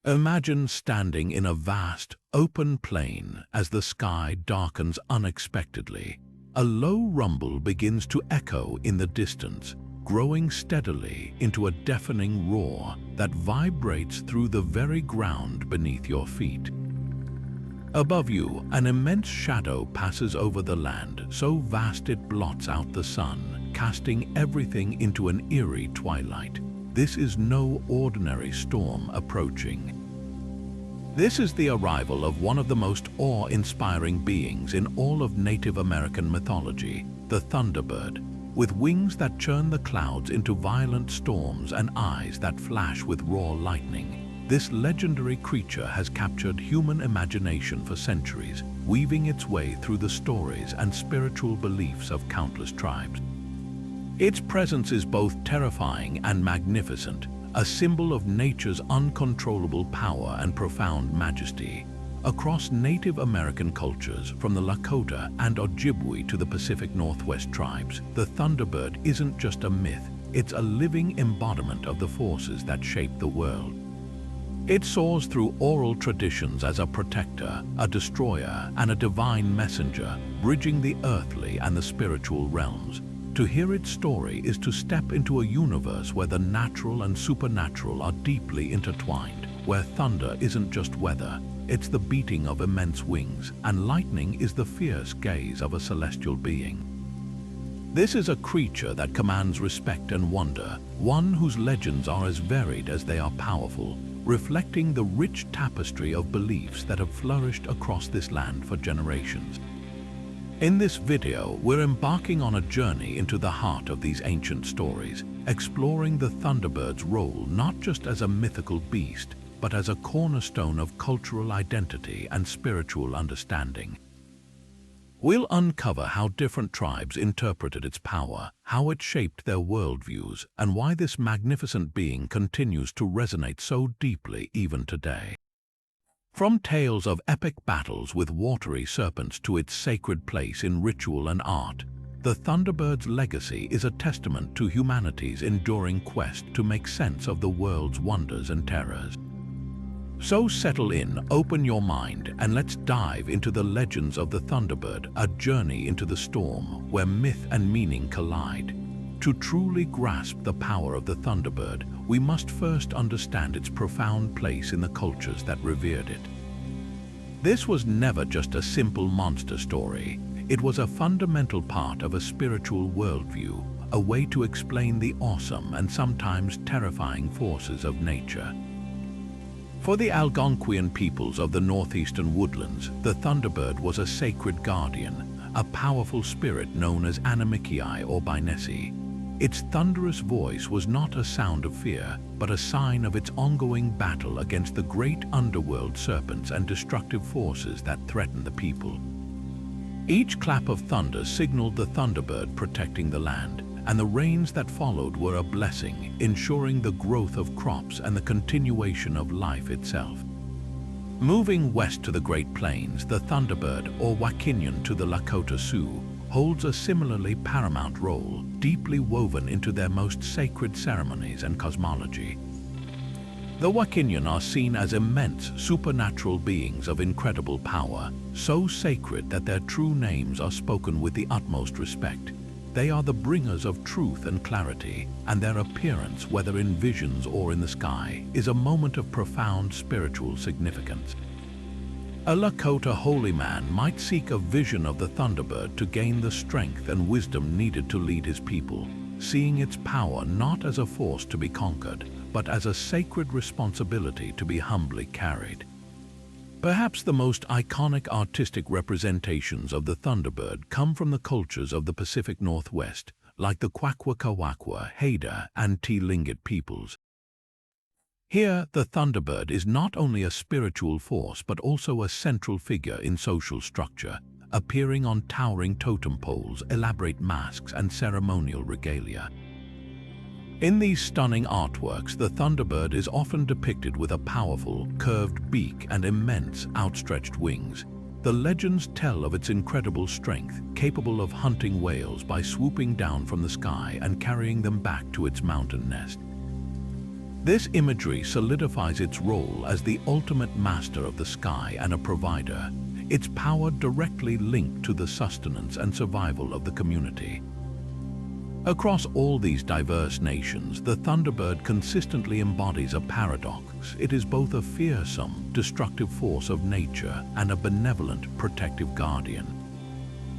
Imagine standing in a vast, open plain as the sky darkens unexpectedly. A low rumble begins to echo in the distance, growing steadily into a deafening roar that vibrates through the very ground beneath your feet. Above you, an immense shadow passes over the land, so vast it blots out the sun, casting everything into an eerie twilight. This is no ordinary storm approaching. This is the arrival of one of the most awe-inspiring beings in all of Native American mythology, the Thunderbird. With wings that churn the clouds into violent storms and eyes that flash with raw lightning, this legendary creature has captured human imagination for centuries, weaving its way through the stories and spiritual beliefs of countless tribes. Its presence is both terrifying and magnificent, a symbol of nature's uncontrollable power and profound majesty. Across Native American cultures, from the Lakota and Ojibwe to the Pacific Northwest tribes, the Thunderbird isn't just a myth, it's a living embodiment of the forces that shape the world. It soars through oral traditions as a protector, a destroyer, and a divine messenger, bridging the earthly and the spiritual realms. To hear its story is to step into a universe where the natural and supernatural are deeply intertwined, where thunder isn't just weather, it's the beating of immense wings, and lightning is the fierce gaze of a celestial being. This is a creature that commands respect and wonder, one whose legends are as varied as they are powerful, reflecting the rich tapestry of beliefs that have flourished across this land for generations. In this video, we're embarking on a journey into the heart of these ancient stories, exploring the Thunderbird's role not just as a mythical beast, but as a cornerstone of cultural identity and spiritual understanding. We'll uncover how different tribes interpreted its power, how it shaped their worldviews, and why this magnificent being continues to resonate so deeply even today. From tales of epic battles with watery serpents to its sacred place in ritual and art, the Thunderbird's legacy is a testament to humanity's enduring quest to make sense of the world's wonders and terrors. So settle in, open your mind, and let's dive into the legends of the Thunderbird, a journey into the storm where myth and meaning collide. To truly grasp the power of the Thunderbird, we must first understand its profound place in the cultures that revered it. This was never just a simple monster story. It was a fundamental part of a spiritual worldview, a way to explain the awesome and sometimes terrifying forces of nature. For the Algonquian peoples of the northeastern woodlands, the Thunderbird was a sacred guardian, a powerful spirit known as Animikiai or Binesi. Its thunderous voice was not a sound of fear, but a sign of its ongoing battle against the great underworld serpents and destructive forces that threatened the people. Each clap of thunder signaled the Thunderbird protecting the land, and the rains that followed were a blessing, ensuring the growth of crops and the continuation of life itself. Moving west to the Great Plains, the Thunderbird, or Wakinian to the Lakota Sioux, holds a similarly paramount role, deeply woven into their most sacred ceremonies and cosmology. The Wakinian are seen as immense, supernatural beings of incredible power, so sacred that their true names are spoken with the utmost respect. They are the bringers of truth and clarity, and their appearance, whether in visions or in the sky, is a moment of profound spiritual significance. A Lakota holy man might seek a vision of the Thunderbird to gain the strength and wisdom needed to lead his people, seeing its power not as a force to be conquered, but as a sacred responsibility to be humbly carried. Perhaps the most iconic artistic representations of the Thunderbird come from the cultures of the Pacific Northwest, like the Kwakwaka'wakwa, Haida, and Tlingit peoples. Here, the Thunderbird is not only a spiritual force but also a central figure in social structure, appearing on towering totem poles, elaborate masks, and ceremonial regalia. In these stunning artworks, the Thunderbird is often depicted with a powerful, curved beak and immense, outstretched wings. The legends tell of its incredible strength, capable of hunting whales by swooping down from the sky and carrying them back to its mountain nest. This imagery solidifies its role as the ultimate master of the sky and a provider, its power directly linked to the sustenance and survival of the community. Across all these diverse nations, the Thunderbird consistently embodies a paradox. It is both a fearsome, destructive force of nature and a benevolent, protective guardian.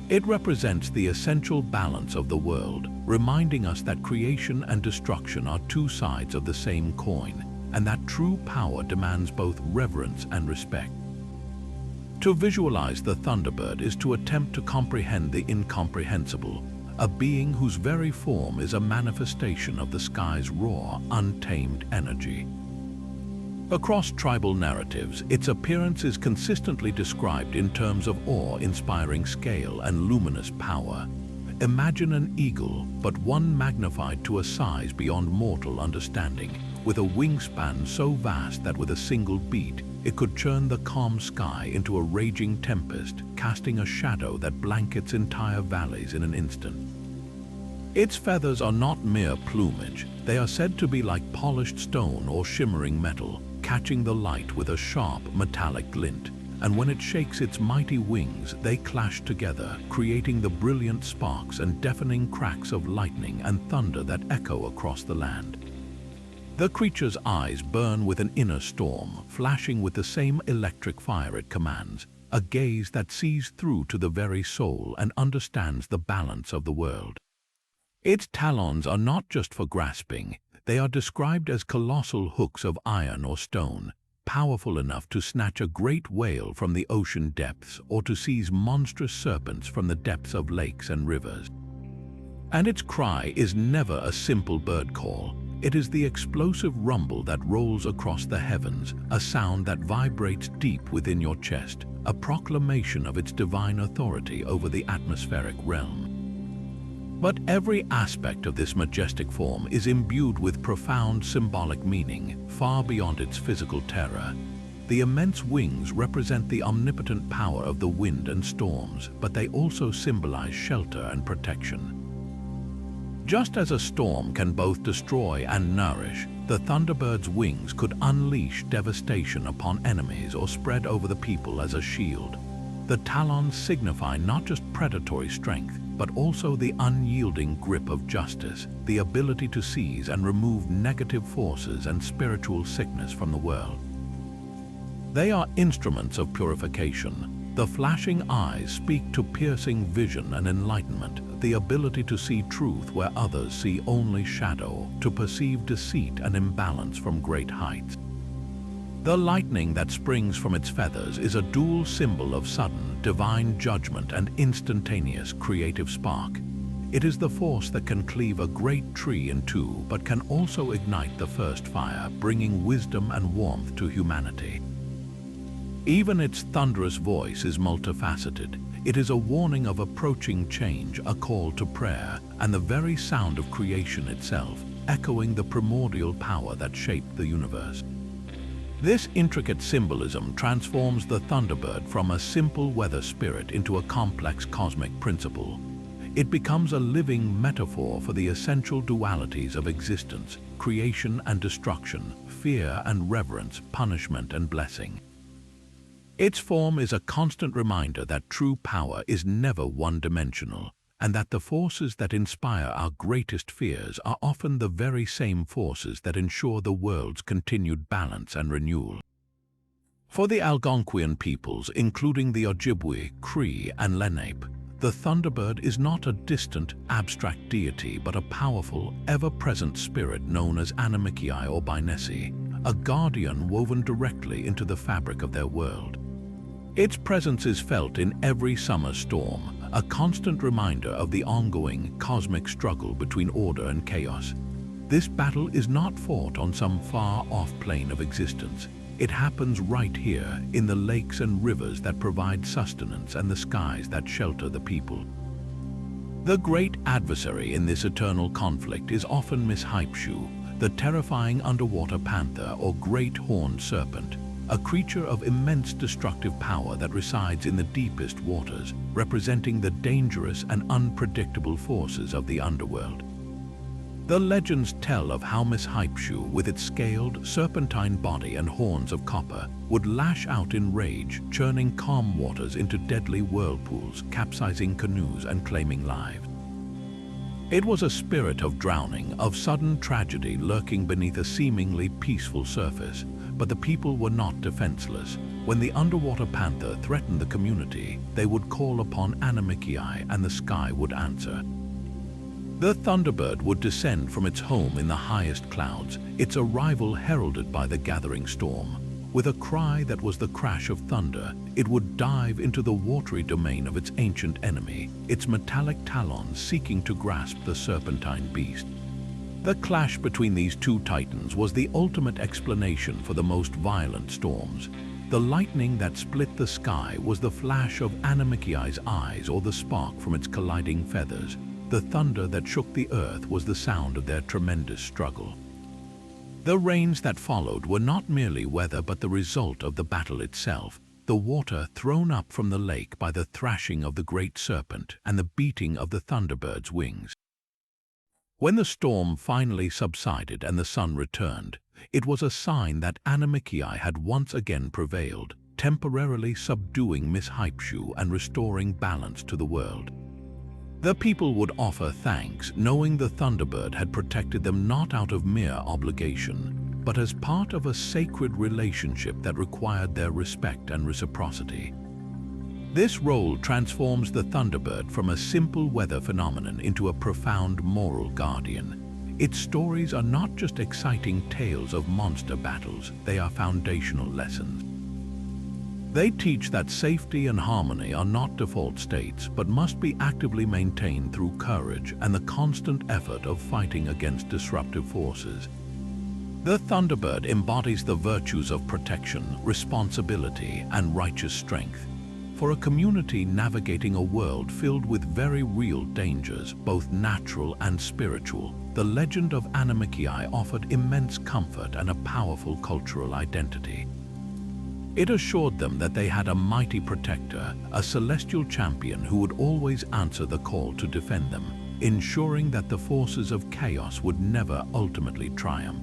It represents the essential balance of the world, reminding us that creation and destruction are two sides of the same coin, and that true power demands both reverence and respect. To visualize the Thunderbird is to attempt to comprehend the incomprehensible, a being whose very form is a manifestation of the sky's raw, untamed energy. Across tribal narratives, its appearance is consistently described in terms of awe-inspiring scale and luminous power. Imagine an eagle, but one magnified to a size beyond mortal understanding, with a wingspan so vast that with a single beat, it could churn the calm sky into a raging tempest, casting a shadow that blankets entire valleys in an instant. Its feathers are not mere plumage. They are said to be like polished stone or shimmering metal, catching the light with a sharp, metallic glint. And when it shakes its mighty wings, they clash together, creating the brilliant sparks and deafening cracks of lightning and thunder that echo across the land. The creature's eyes burn with an inner storm, flashing with the same electric fire it commands, a gaze that sees through to the very soul and understands the balance of the world. Its talons are not just for grasping. They are described as colossal hooks of iron or stone, powerful enough to snatch a great whale from the ocean depths or to seize monstrous serpents from the depths of lakes and rivers. And its cry is never a simple bird call. It is the explosive rumble that rolls across the heavens, a sound that vibrates deep within your chest, a proclamation of its divine authority over the atmospheric realm. But every aspect of this majestic form is imbued with profound symbolic meaning, far beyond its physical terror. The immense wings represent the omnipotent power of the wind and storms, but they also symbolize shelter and protection. Just as a storm can both destroy and nourish, the Thunderbird's wings could unleash devastation upon enemies or spread over the people as a shield. The talons signify not just predatory strength, but also the unyielding grip of justice, the ability to seize and remove negative forces and spiritual sickness from the world. They are instruments of purification. The flashing eyes speak to piercing vision and enlightenment, the ability to see truth where others see only shadow, to perceive deceit and imbalance from great heights. The lightning that springs from its feathers is a dual symbol of sudden, divine judgment and instantaneous creative spark. It is the force that can cleave a great tree in two, but can also ignite the first fire, bringing wisdom and warmth to humanity. Even its thunderous voice is multifaceted. It is a warning of approaching change, a call to prayer, and the very sound of creation itself, echoing the primordial power that shaped the universe. This intricate symbolism transforms the Thunderbird from a simple weather spirit into a complex cosmic principle. It becomes a living metaphor for the essential dualities of existence, creation and destruction, fear and reverence, punishment and blessing. Its form is a constant reminder that true power is never one-dimensional, and that the forces that inspire our greatest fears are often the very same forces that ensure the world's continued balance and renewal. For the Algonquian peoples, including the Ojibwe, Cree, and Lenape, the Thunderbird is not a distant, abstract deity, but a powerful, ever-present spirit known as Animikiai or Binesi, a guardian woven directly into the fabric of their world. Its presence is felt in every summer storm, a constant reminder of the ongoing cosmic struggle between order and chaos. This battle is not fought on some far-off plane of existence. It happens right here, in the lakes and rivers that provide sustenance and the skies that shelter the people. The great adversary in this eternal conflict is often Mishypshu, the terrifying underwater panther or great horned serpent, a creature of immense destructive power that resides in the deepest waters, representing the dangerous and unpredictable forces of the underworld. The legends tell of how Sioux, with its scaled, serpentine body and horns of copper, would lash out in rage, churning calm waters into deadly whirlpools, capsizing canoes and claiming lives. It was a spirit of drowning, of sudden tragedy lurking beneath a seemingly peaceful surface, but the people were not defenseless. When the underwater panther threatened the community, they would call upon Animikiai and the sky would answer. The Thunderbird would descend from its home in the highest clouds, its arrival heralded by the gathering storm. With a cry that was the crash of thunder, it would dive into the watery domain of its ancient enemy, its metallic talons seeking to grasp the serpentine beast. The clash between these two titans was the ultimate explanation for the most violent storms. The lightning that split the sky was the flash of Animikiai's eyes or the spark from its colliding feathers. The thunder that shook the earth was the sound of their tremendous struggle. The rains that followed were not merely weather but the result of the battle itself, the water thrown up from the lake by the thrashing of the great serpent and the beating of the Thunderbird's wings. When the storm finally subsided and the sun returned, it was a sign that Animikiai had once again prevailed, temporarily subduing Sioux and restoring balance to the world. The people would offer thanks, knowing the Thunderbird had protected them not out of mere obligation, but as part of a sacred relationship that required their respect and reciprocity. This role transforms the Thunderbird from a simple weather phenomenon into a profound moral guardian. Its stories are not just exciting tales of monster battles, they are foundational lessons. They teach that safety and harmony are not default states, but must be actively maintained through courage and the constant effort of fighting against disruptive forces. The Thunderbird embodies the virtues of protection, responsibility, and righteous strength. For a community navigating a world filled with very real dangers, both natural and spiritual, the legend of Animikiai offered immense comfort and a powerful cultural identity. It assured them that they had a mighty protector, a celestial champion who would always answer the call to defend them, ensuring that the forces of chaos would never ultimately triumph.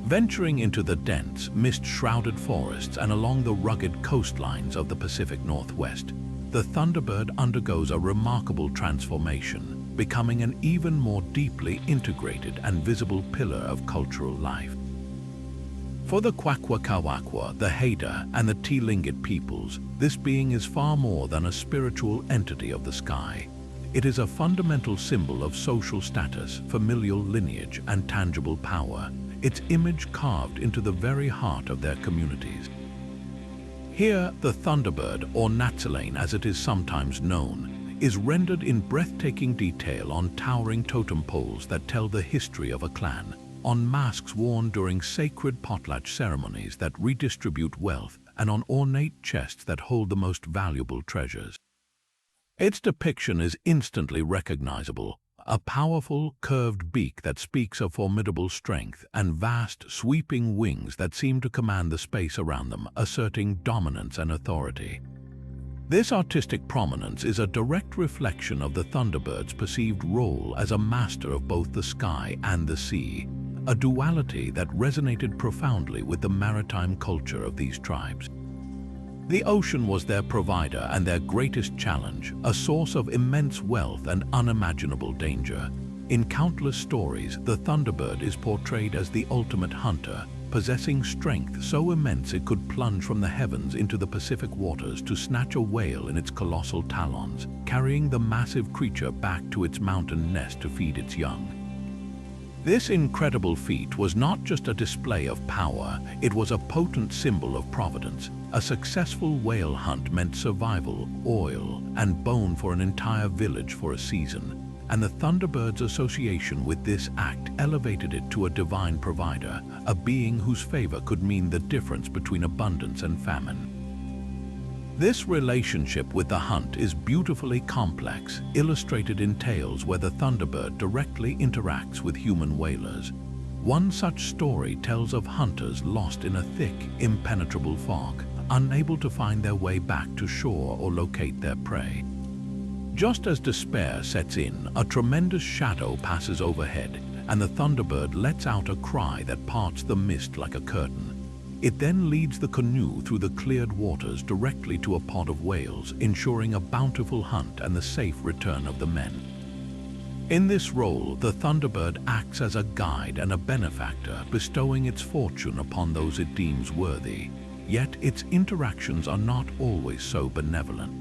Venturing into the dense, mist-shrouded forests and along the rugged coastlines of the Pacific Northwest, the Thunderbird undergoes a remarkable transformation, becoming an even more deeply integrated and visible pillar of cultural life. For the Kwakwaka'wakw, the Haida, and the Tlingit peoples, this being is far more than a spiritual entity of the sky. It is a fundamental symbol of social status, familial lineage, and tangible power, its image carved into the very heart of their communities. Here, the Thunderbird, or Natsilane as it is sometimes known, is rendered in breathtaking detail on towering totem poles that tell the history of a clan, on masks worn during sacred potlatch ceremonies that redistribute wealth, and on ornate chests that hold the most valuable treasures. Its depiction is instantly recognizable, a powerful, curved beak that speaks of formidable strength, and vast, sweeping wings that seem to command the space around them, asserting dominance and authority. This artistic prominence is a direct reflection of the Thunderbird's perceived role as a master of both the sky and the sea, a duality that resonated profoundly with the maritime culture of these tribes. The ocean was their provider and their greatest challenge, a source of immense wealth and unimaginable danger. In countless stories, the Thunderbird is portrayed as the ultimate hunter, possessing strength so immense it could plunge from the heavens into the Pacific waters to snatch a whale in its colossal talons, carrying the massive creature back to its mountain nest to feed its young. This incredible feat was not just a display of power, it was a potent symbol of providence. A successful whale hunt meant survival, oil, and bone for an entire village for a season, and the Thunderbird's association with this act elevated it to a divine provider, a being whose favor could mean the difference between abundance and famine. This relationship with the hunt is beautifully complex, illustrated in tales where the Thunderbird directly interacts with human whalers. One such story tells of hunters lost in a thick, impenetrable fog, unable to find their way back to shore or locate their prey. Just as despair sets in, a tremendous shadow passes overhead, and the Thunderbird lets out a cry that parts the mist like a curtain. It then leads the canoe through the cleared waters directly to a pod of whales, ensuring a bountiful hunt and the safe return of the men. In this role, the Thunderbird acts as a guide and a benefactor, bestowing its fortune upon those it deems worthy. Yet its interactions are not always so benevolent.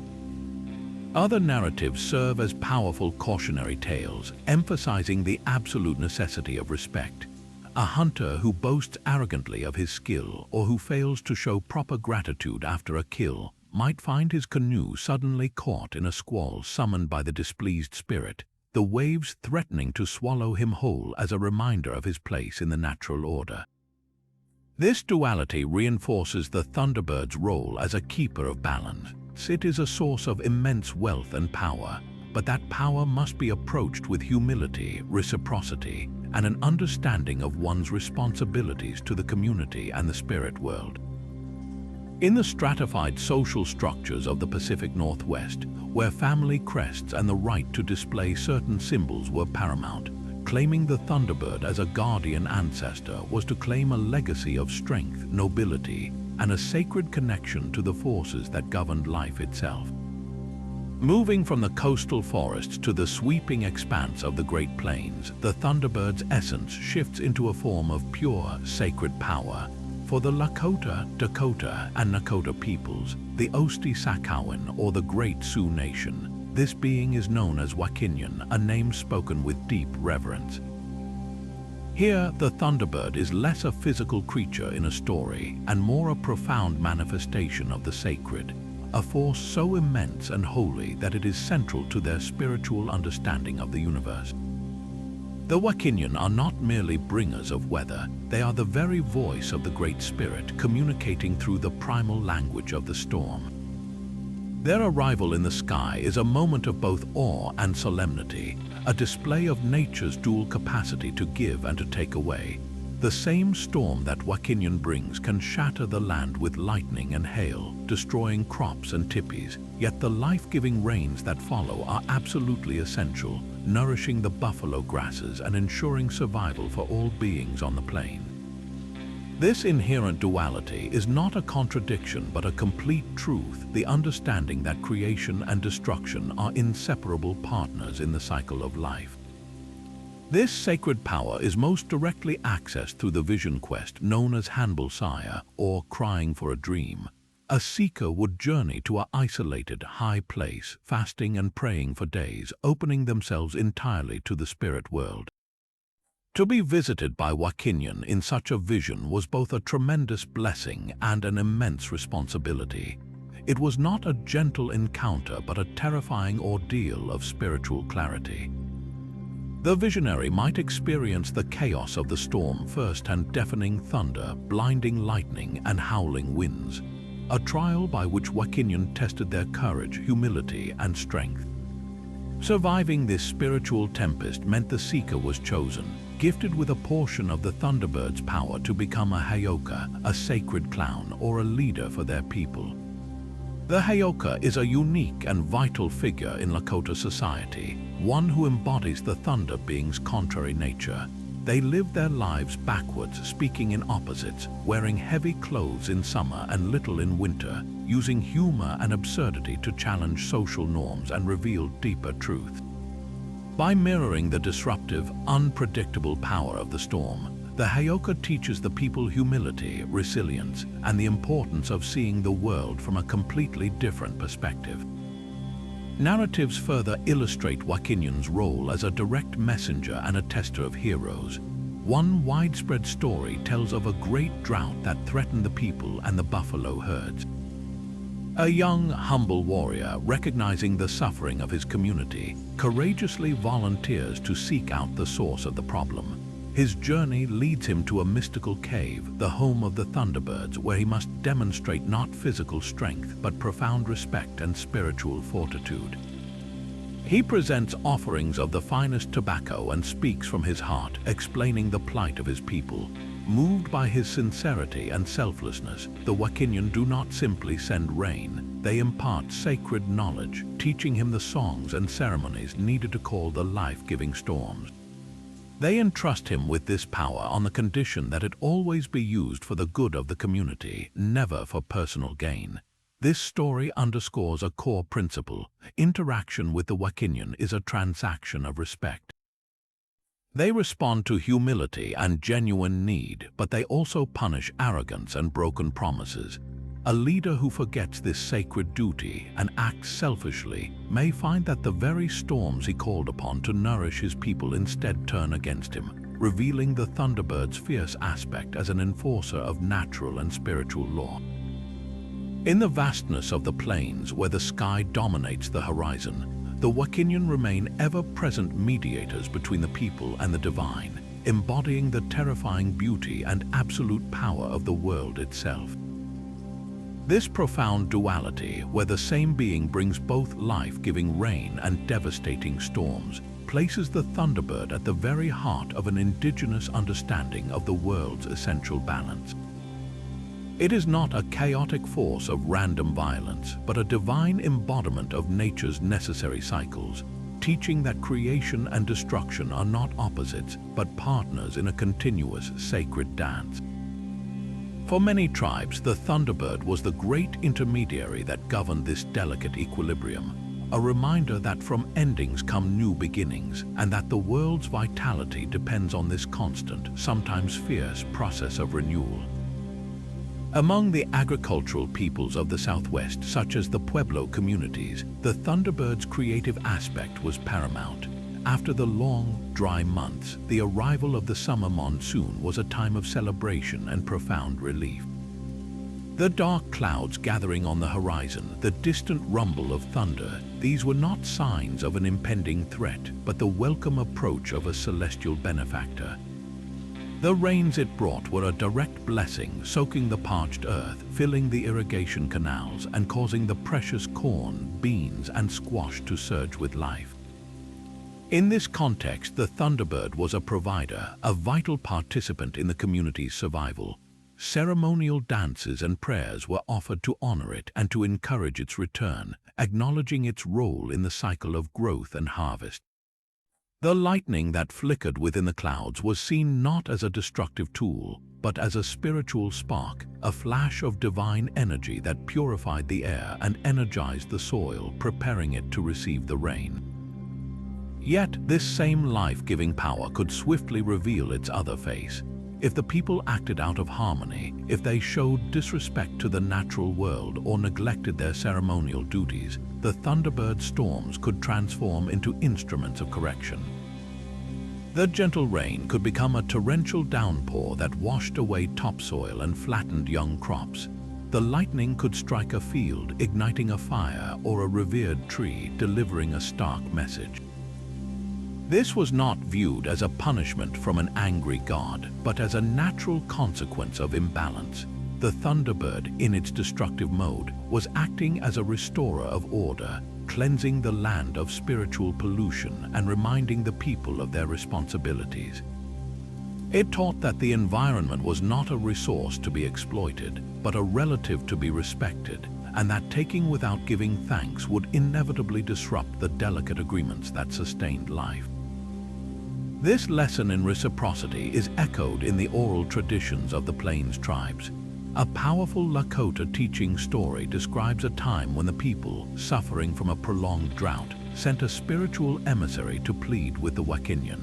Other narratives serve as powerful cautionary tales, emphasizing the absolute necessity of respect. A hunter who boasts arrogantly of his skill or who fails to show proper gratitude after a kill might find his canoe suddenly caught in a squall summoned by the displeased spirit, the waves threatening to swallow him whole as a reminder of his place in the natural order. This duality reinforces the Thunderbird's role as a keeper of balance. It is a source of immense wealth and power, but that power must be approached with humility, reciprocity, and an understanding of one's responsibilities to the community and the spirit world. In the stratified social structures of the Pacific Northwest, where family crests and the right to display certain symbols were paramount, claiming the Thunderbird as a guardian ancestor was to claim a legacy of strength, nobility, and a sacred connection to the forces that governed life itself. Moving from the coastal forests to the sweeping expanse of the Great Plains, the Thunderbird's essence shifts into a form of pure, sacred power. For the Lakota, Dakota, and Nakota peoples, the Osti-Sakowin, or the Great Sioux Nation, this being is known as Wakinian, a name spoken with deep reverence. Here, the Thunderbird is less a physical creature in a story and more a profound manifestation of the sacred, a force so immense and holy that it is central to their spiritual understanding of the universe. The Wakinian are not merely bringers of weather, they are the very voice of the Great Spirit, communicating through the primal language of the storm. Their arrival in the sky is a moment of both awe and solemnity, a display of nature's dual capacity to give and to take away. The same storm that Wakinian brings can shatter the land with lightning and hail, destroying crops and tipis, yet the life-giving rains that follow are absolutely essential, nourishing the buffalo grasses and ensuring survival for all beings on the plain. This inherent duality is not a contradiction but a complete truth, the understanding that creation and destruction are inseparable partners in the cycle of life. This sacred power is most directly accessed through the vision quest known as Hanbal Saya, or Crying for a Dream. A seeker would journey to an isolated, high place, fasting and praying for days, opening themselves entirely to the spirit world. To be visited by Wakinian in such a vision was both a tremendous blessing and an immense responsibility. It was not a gentle encounter but a terrifying ordeal of spiritual clarity. The visionary might experience the chaos of the storm first and deafening thunder, blinding lightning, and howling winds, a trial by which Wakinian tested their courage, humility, and strength. Surviving this spiritual tempest meant the seeker was chosen, gifted with a portion of the Thunderbird's power to become a Heyoka, a sacred clown, or a leader for their people. The Heyoka is a unique and vital figure in Lakota society, one who embodies the Thunder being's contrary nature. They live their lives backwards, speaking in opposites, wearing heavy clothes in summer and little in winter, using humor and absurdity to challenge social norms and reveal deeper truths. By mirroring the disruptive, unpredictable power of the storm, the Heyoka teaches the people humility, resilience, and the importance of seeing the world from a completely different perspective. Narratives further illustrate Wakinian's role as a direct messenger and a tester of heroes. One widespread story tells of a great drought that threatened the people and the buffalo herds. A young, humble warrior, recognizing the suffering of his community, courageously volunteers to seek out the source of the problem. His journey leads him to a mystical cave, the home of the Thunderbirds, where he must demonstrate not physical strength but profound respect and spiritual fortitude. He presents offerings of the finest tobacco and speaks from his heart, explaining the plight of his people. Moved by his sincerity and selflessness, the Wakinian do not simply send rain, they impart sacred knowledge, teaching him the songs and ceremonies needed to call the life-giving storms. They entrust him with this power on the condition that it always be used for the good of the community, never for personal gain. This story underscores a core principle: interaction with the Wakinian is a transaction of respect. They respond to humility and genuine need, but they also punish arrogance and broken promises. A leader who forgets this sacred duty and acts selfishly may find that the very storms he called upon to nourish his people instead turn against him, revealing the Thunderbird's fierce aspect as an enforcer of natural and spiritual law. In the vastness of the plains where the sky dominates the horizon, the Wakinian remain ever-present mediators between the people and the divine, embodying the terrifying beauty and absolute power of the world itself. This profound duality, where the same being brings both life-giving rain and devastating storms, places the Thunderbird at the very heart of an indigenous understanding of the world's essential balance. It is not a chaotic force of random violence, but a divine embodiment of nature's necessary cycles, teaching that creation and destruction are not opposites, but partners in a continuous sacred dance. For many tribes, the Thunderbird was the great intermediary that governed this delicate equilibrium, a reminder that from endings come new beginnings, and that the world's vitality depends on this constant, sometimes fierce, process of renewal. Among the agricultural peoples of the Southwest, such as the Pueblo communities, the Thunderbird's creative aspect was paramount. After the long, dry months, the arrival of the summer monsoon was a time of celebration and profound relief. The dark clouds gathering on the horizon, the distant rumble of thunder, these were not signs of an impending threat, but the welcome approach of a celestial benefactor. The rains it brought were a direct blessing, soaking the parched earth, filling the irrigation canals, and causing the precious corn, beans, and squash to surge with life. In this context, the Thunderbird was a provider, a vital participant in the community's survival. Ceremonial dances and prayers were offered to honor it and to encourage its return, acknowledging its role in the cycle of growth and harvest. The lightning that flickered within the clouds was seen not as a destructive tool, but as a spiritual spark, a flash of divine energy that purified the air and energized the soil, preparing it to receive the rain. Yet, this same life-giving power could swiftly reveal its other face. If the people acted out of harmony, if they showed disrespect to the natural world or neglected their ceremonial duties, the Thunderbird storms could transform into instruments of correction. The gentle rain could become a torrential downpour that washed away topsoil and flattened young crops. The lightning could strike a field, igniting a fire, or a revered tree, delivering a stark message. This was not viewed as a punishment from an angry god, but as a natural consequence of imbalance. The Thunderbird, in its destructive mode, was acting as a restorer of order, cleansing the land of spiritual pollution and reminding the people of their responsibilities. It taught that the environment was not a resource to be exploited, but a relative to be respected, and that taking without giving thanks would inevitably disrupt the delicate agreements that sustained life. This lesson in reciprocity is echoed in the oral traditions of the Plains tribes. A powerful Lakota teaching story describes a time when the people, suffering from a prolonged drought, sent a spiritual emissary to plead with the Wakinian.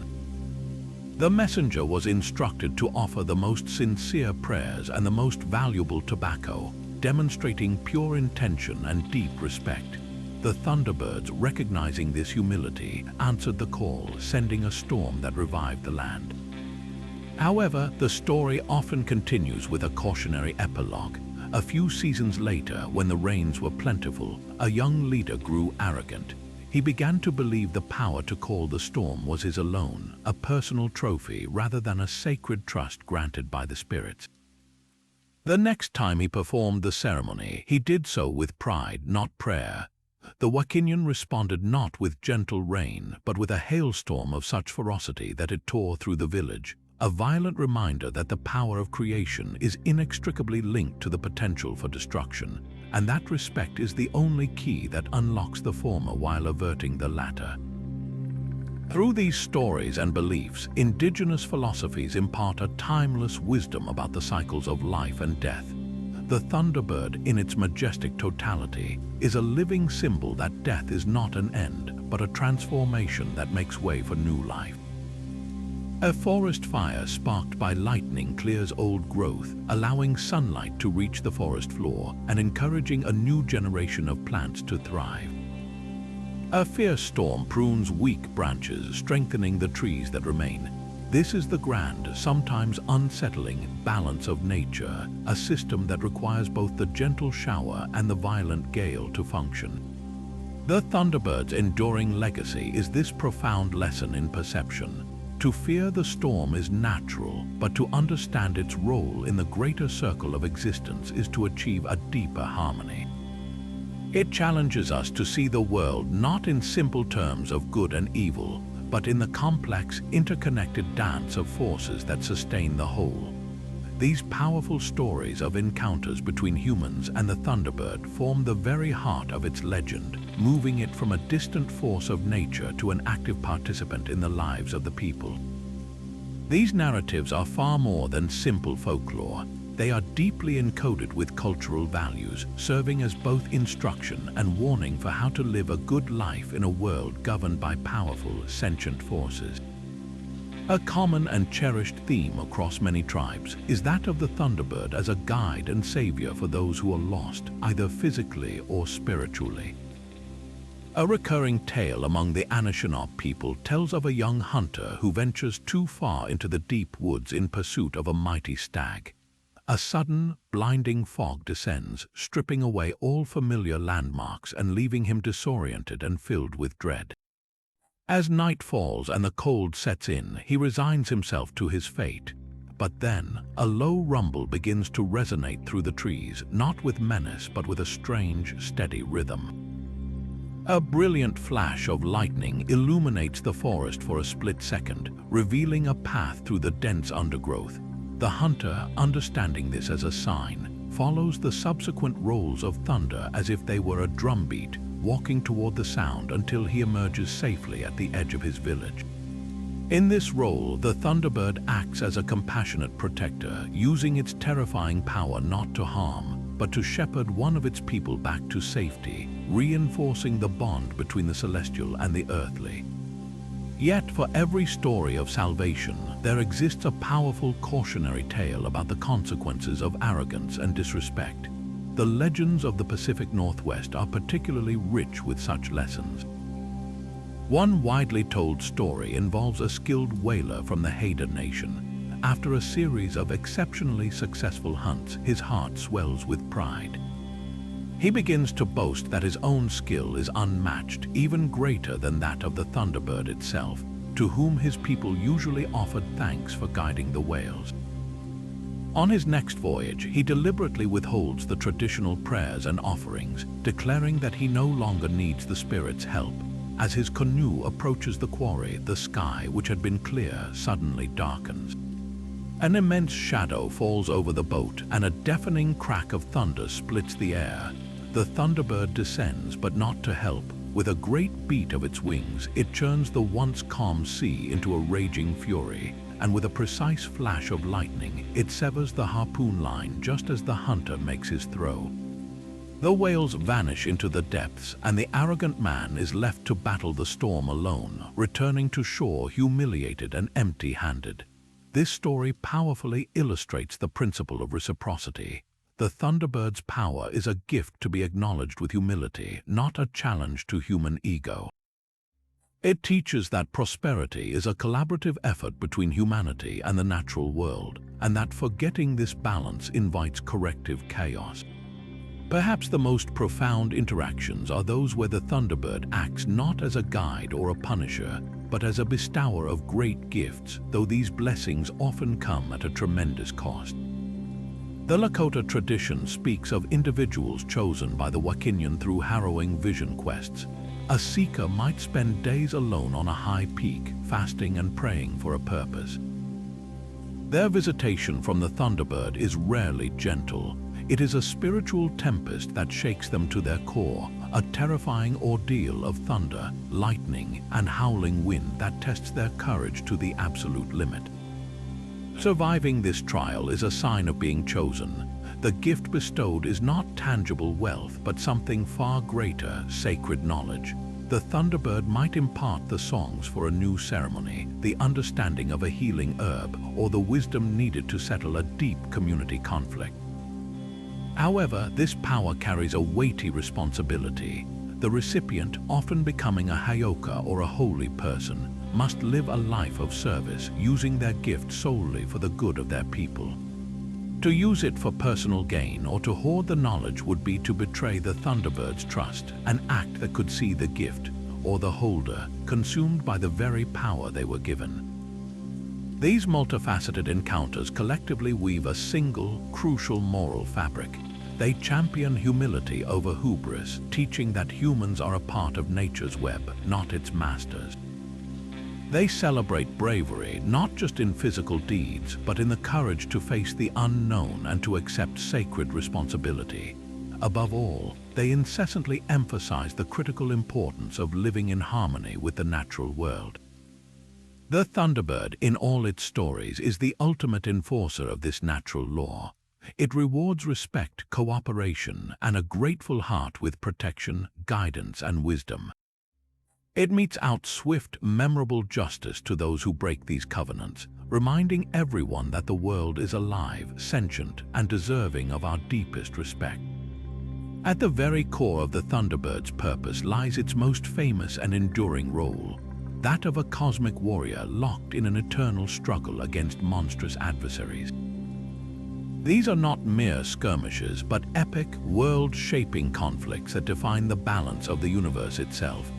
The messenger was instructed to offer the most sincere prayers and the most valuable tobacco, demonstrating pure intention and deep respect. The Thunderbirds, recognizing this humility, answered the call, sending a storm that revived the land. However, the story often continues with a cautionary epilogue. A few seasons later, when the rains were plentiful, a young leader grew arrogant. He began to believe the power to call the storm was his alone, a personal trophy rather than a sacred trust granted by the spirits. The next time he performed the ceremony, he did so with pride, not prayer. The Wakinian responded not with gentle rain, but with a hailstorm of such ferocity that it tore through the village, a violent reminder that the power of creation is inextricably linked to the potential for destruction, and that respect is the only key that unlocks the former while averting the latter. Through these stories and beliefs, indigenous philosophies impart a timeless wisdom about the cycles of life and death. The Thunderbird, in its majestic totality, is a living symbol that death is not an end, but a transformation that makes way for new life. A forest fire sparked by lightning clears old growth, allowing sunlight to reach the forest floor and encouraging a new generation of plants to thrive. A fierce storm prunes weak branches, strengthening the trees that remain. This is the grand, sometimes unsettling, balance of nature, a system that requires both the gentle shower and the violent gale to function. The Thunderbird's enduring legacy is this profound lesson in perception. To fear the storm is natural, but to understand its role in the greater circle of existence is to achieve a deeper harmony. It challenges us to see the world not in simple terms of good and evil, but in the complex, interconnected dance of forces that sustain the whole. These powerful stories of encounters between humans and the Thunderbird form the very heart of its legend, moving it from a distant force of nature to an active participant in the lives of the people. These narratives are far more than simple folklore. They are deeply encoded with cultural values, serving as both instruction and warning for how to live a good life in a world governed by powerful, sentient forces. A common and cherished theme across many tribes is that of the Thunderbird as a guide and savior for those who are lost, either physically or spiritually. A recurring tale among the Anishinaabe people tells of a young hunter who ventures too far into the deep woods in pursuit of a mighty stag. A sudden, blinding fog descends, stripping away all familiar landmarks and leaving him disoriented and filled with dread. As night falls and the cold sets in, he resigns himself to his fate. But then, a low rumble begins to resonate through the trees, not with menace but with a strange, steady rhythm. A brilliant flash of lightning illuminates the forest for a split second, revealing a path through the dense undergrowth. The hunter, understanding this as a sign, follows the subsequent rolls of thunder as if they were a drumbeat, walking toward the sound until he emerges safely at the edge of his village. In this role, the Thunderbird acts as a compassionate protector, using its terrifying power not to harm, but to shepherd one of its people back to safety, reinforcing the bond between the celestial and the earthly. Yet, for every story of salvation, there exists a powerful cautionary tale about the consequences of arrogance and disrespect. The legends of the Pacific Northwest are particularly rich with such lessons. One widely told story involves a skilled whaler from the Haida Nation. After a series of exceptionally successful hunts, his heart swells with pride. He begins to boast that his own skill is unmatched, even greater than that of the Thunderbird itself, to whom his people usually offered thanks for guiding the whales. On his next voyage, he deliberately withholds the traditional prayers and offerings, declaring that he no longer needs the spirit's help. As his canoe approaches the quarry, the sky, which had been clear, suddenly darkens. An immense shadow falls over the boat, and a deafening crack of thunder splits the air. The Thunderbird descends, but not to help. With a great beat of its wings, it churns the once calm sea into a raging fury, and with a precise flash of lightning, it severs the harpoon line just as the hunter makes his throw. The whales vanish into the depths, and the arrogant man is left to battle the storm alone, returning to shore humiliated and empty-handed. This story powerfully illustrates the principle of reciprocity. The Thunderbird's power is a gift to be acknowledged with humility, not a challenge to human ego. It teaches that prosperity is a collaborative effort between humanity and the natural world, and that forgetting this balance invites corrective chaos. Perhaps the most profound interactions are those where the Thunderbird acts not as a guide or a punisher, but as a bestower of great gifts, though these blessings often come at a tremendous cost. The Lakota tradition speaks of individuals chosen by the Wakinian through harrowing vision quests. A seeker might spend days alone on a high peak, fasting and praying for a purpose. Their visitation from the Thunderbird is rarely gentle. It is a spiritual tempest that shakes them to their core, a terrifying ordeal of thunder, lightning, and howling wind that tests their courage to the absolute limit. Surviving this trial is a sign of being chosen. The gift bestowed is not tangible wealth, but something far greater, sacred knowledge. The Thunderbird might impart the songs for a new ceremony, the understanding of a healing herb, or the wisdom needed to settle a deep community conflict. However, this power carries a weighty responsibility. The recipient, often becoming a Hayoka or a holy person, must live a life of service, using their gift solely for the good of their people. To use it for personal gain or to hoard the knowledge would be to betray the Thunderbird's trust, an act that could see the gift, or the holder, consumed by the very power they were given. These multifaceted encounters collectively weave a single, crucial moral fabric. They champion humility over hubris, teaching that humans are a part of nature's web, not its masters. They celebrate bravery, not just in physical deeds, but in the courage to face the unknown and to accept sacred responsibility. Above all, they incessantly emphasize the critical importance of living in harmony with the natural world. The Thunderbird, in all its stories, is the ultimate enforcer of this natural law. It rewards respect, cooperation, and a grateful heart with protection, guidance, and wisdom. It metes out swift, memorable justice to those who break these covenants, reminding everyone that the world is alive, sentient, and deserving of our deepest respect. At the very core of the Thunderbird's purpose lies its most famous and enduring role, that of a cosmic warrior locked in an eternal struggle against monstrous adversaries. These are not mere skirmishes, but epic, world-shaping conflicts that define the balance of the universe itself.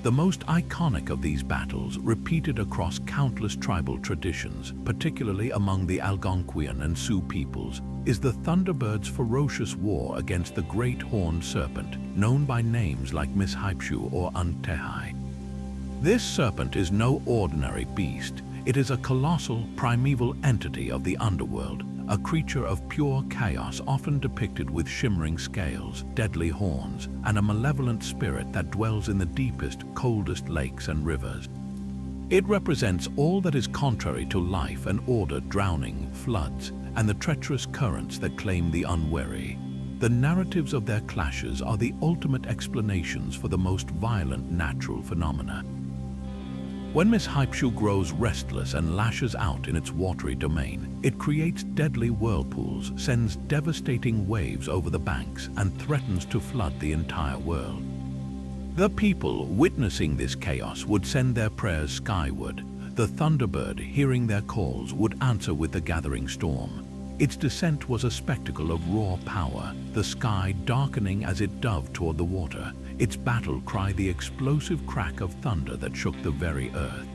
The most iconic of these battles, repeated across countless tribal traditions, particularly among the Algonquian and Sioux peoples, is the Thunderbird's ferocious war against the great horned serpent, known by names like Mishypshu or Untehai. This serpent is no ordinary beast. It is a colossal, primeval entity of the underworld, a creature of pure chaos often depicted with shimmering scales, deadly horns, and a malevolent spirit that dwells in the deepest, coldest lakes and rivers. It represents all that is contrary to life and order: drowning, floods, and the treacherous currents that claim the unwary. The narratives of their clashes are the ultimate explanations for the most violent natural phenomena. When Mishypshu grows restless and lashes out in its watery domain, it creates deadly whirlpools, sends devastating waves over the banks, and threatens to flood the entire world. The people witnessing this chaos would send their prayers skyward. The Thunderbird, hearing their calls, would answer with the gathering storm. Its descent was a spectacle of raw power, the sky darkening as it dove toward the water, its battle cry the explosive crack of thunder that shook the very earth.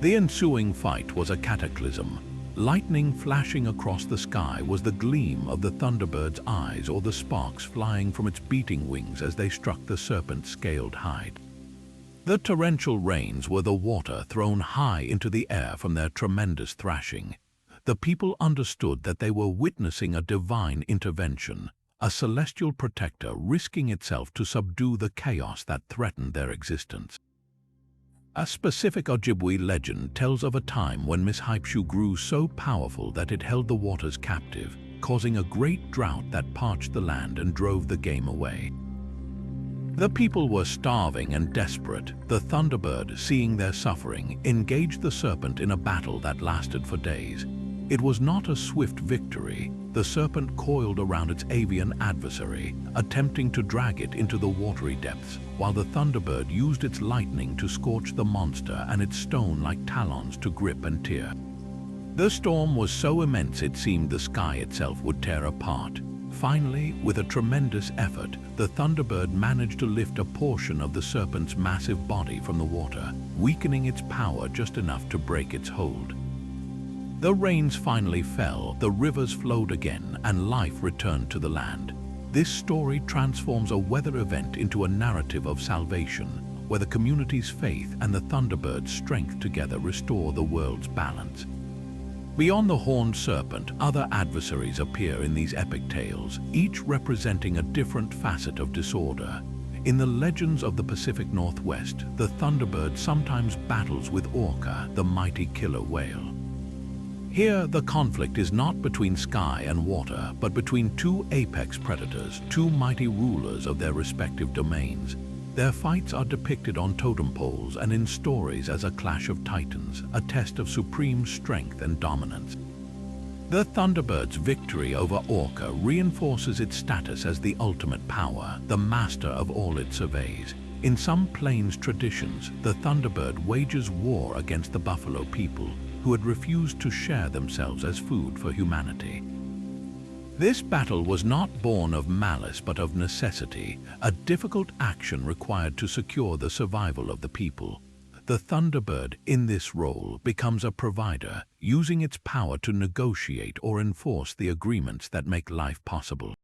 The ensuing fight was a cataclysm. Lightning flashing across the sky was the gleam of the Thunderbird's eyes, or the sparks flying from its beating wings as they struck the serpent's scaled hide. The torrential rains were the water thrown high into the air from their tremendous thrashing. The people understood that they were witnessing a divine intervention, a celestial protector risking itself to subdue the chaos that threatened their existence. A specific Ojibwe legend tells of a time when Mishypshu grew so powerful that it held the waters captive, causing a great drought that parched the land and drove the game away. The people were starving and desperate. The Thunderbird, seeing their suffering, engaged the serpent in a battle that lasted for days. It was not a swift victory. The serpent coiled around its avian adversary, attempting to drag it into the watery depths, while the Thunderbird used its lightning to scorch the monster and its stone-like talons to grip and tear. The storm was so immense it seemed the sky itself would tear apart. Finally, with a tremendous effort, the Thunderbird managed to lift a portion of the serpent's massive body from the water, weakening its power just enough to break its hold. The rains finally fell, the rivers flowed again, and life returned to the land. This story transforms a weather event into a narrative of salvation, where the community's faith and the Thunderbird's strength together restore the world's balance. Beyond the horned serpent, other adversaries appear in these epic tales, each representing a different facet of disorder. In the legends of the Pacific Northwest, the Thunderbird sometimes battles with Orca, the mighty killer whale. Here, the conflict is not between sky and water, but between two apex predators, two mighty rulers of their respective domains. Their fights are depicted on totem poles and in stories as a clash of titans, a test of supreme strength and dominance. The Thunderbird's victory over Orca reinforces its status as the ultimate power, the master of all it surveys. In some Plains traditions, the Thunderbird wages war against the buffalo people, who had refused to share themselves as food for humanity. This battle was not born of malice but of necessity, a difficult action required to secure the survival of the people. The Thunderbird, in this role, becomes a provider, using its power to negotiate or enforce the agreements that make life possible.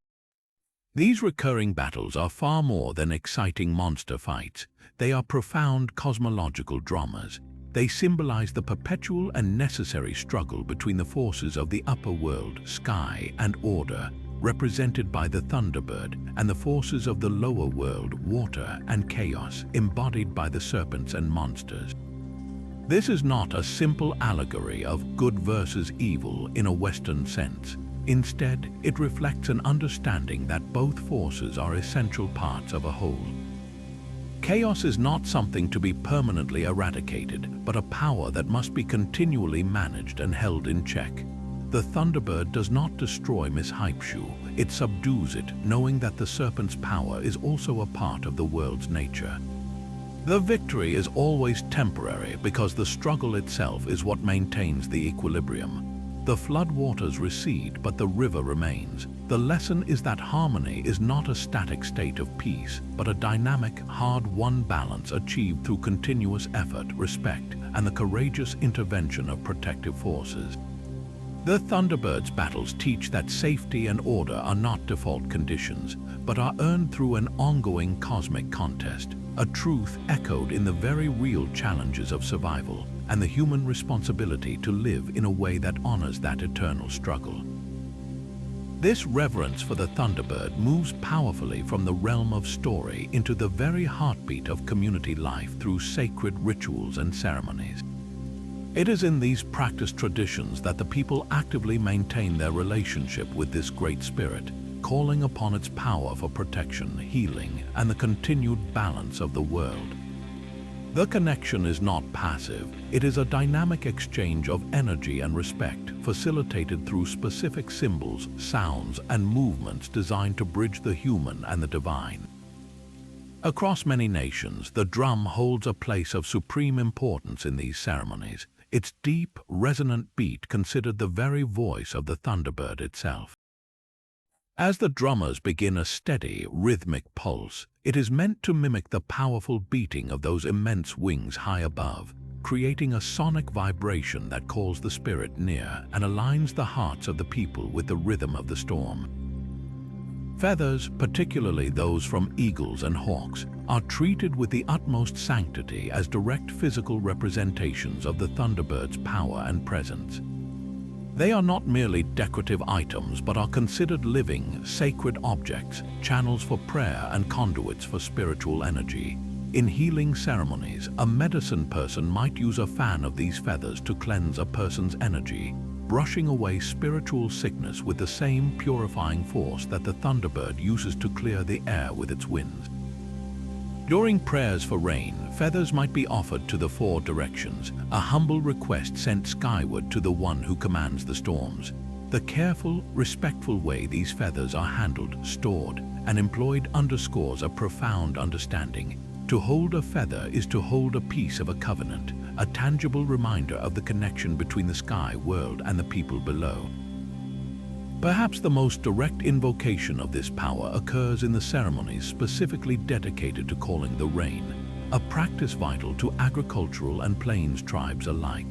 These recurring battles are far more than exciting monster fights. They are profound cosmological dramas. They symbolize the perpetual and necessary struggle between the forces of the upper world, sky, and order, represented by the Thunderbird, and the forces of the lower world, water, and chaos, embodied by the serpents and monsters. This is not a simple allegory of good versus evil in a Western sense. Instead, it reflects an understanding that both forces are essential parts of a whole. Chaos is not something to be permanently eradicated, but a power that must be continually managed and held in check. The Thunderbird does not destroy Miss Hypeshoe, it subdues it, knowing that the serpent's power is also a part of the world's nature. The victory is always temporary because the struggle itself is what maintains the equilibrium. The flood waters recede, but the river remains. The lesson is that harmony is not a static state of peace, but a dynamic, hard-won balance achieved through continuous effort, respect, and the courageous intervention of protective forces. The Thunderbird's battles teach that safety and order are not default conditions, but are earned through an ongoing cosmic contest, a truth echoed in the very real challenges of survival and the human responsibility to live in a way that honors that eternal struggle. This reverence for the Thunderbird moves powerfully from the realm of story into the very heartbeat of community life through sacred rituals and ceremonies. It is in these practiced traditions that the people actively maintain their relationship with this great spirit, calling upon its power for protection, healing, and the continued balance of the world. The connection is not passive, it is a dynamic exchange of energy and respect, facilitated through specific symbols, sounds, and movements designed to bridge the human and the divine. Across many nations, the drum holds a place of supreme importance in these ceremonies, its deep, resonant beat considered the very voice of the Thunderbird itself. As the drummers begin a steady, rhythmic pulse, it is meant to mimic the powerful beating of those immense wings high above, creating a sonic vibration that calls the spirit near and aligns the hearts of the people with the rhythm of the storm. Feathers, particularly those from eagles and hawks, are treated with the utmost sanctity as direct physical representations of the Thunderbird's power and presence. They are not merely decorative items but are considered living, sacred objects, channels for prayer and conduits for spiritual energy. In healing ceremonies, a medicine person might use a fan of these feathers to cleanse a person's energy, brushing away spiritual sickness with the same purifying force that the Thunderbird uses to clear the air with its wings. During prayers for rain, feathers might be offered to the four directions, a humble request sent skyward to the one who commands the storms. The careful, respectful way these feathers are handled, stored, and employed underscores a profound understanding. To hold a feather is to hold a piece of a covenant, a tangible reminder of the connection between the sky world and the people below. Perhaps the most direct invocation of this power occurs in the ceremonies specifically dedicated to calling the rain, a practice vital to agricultural and plains tribes alike.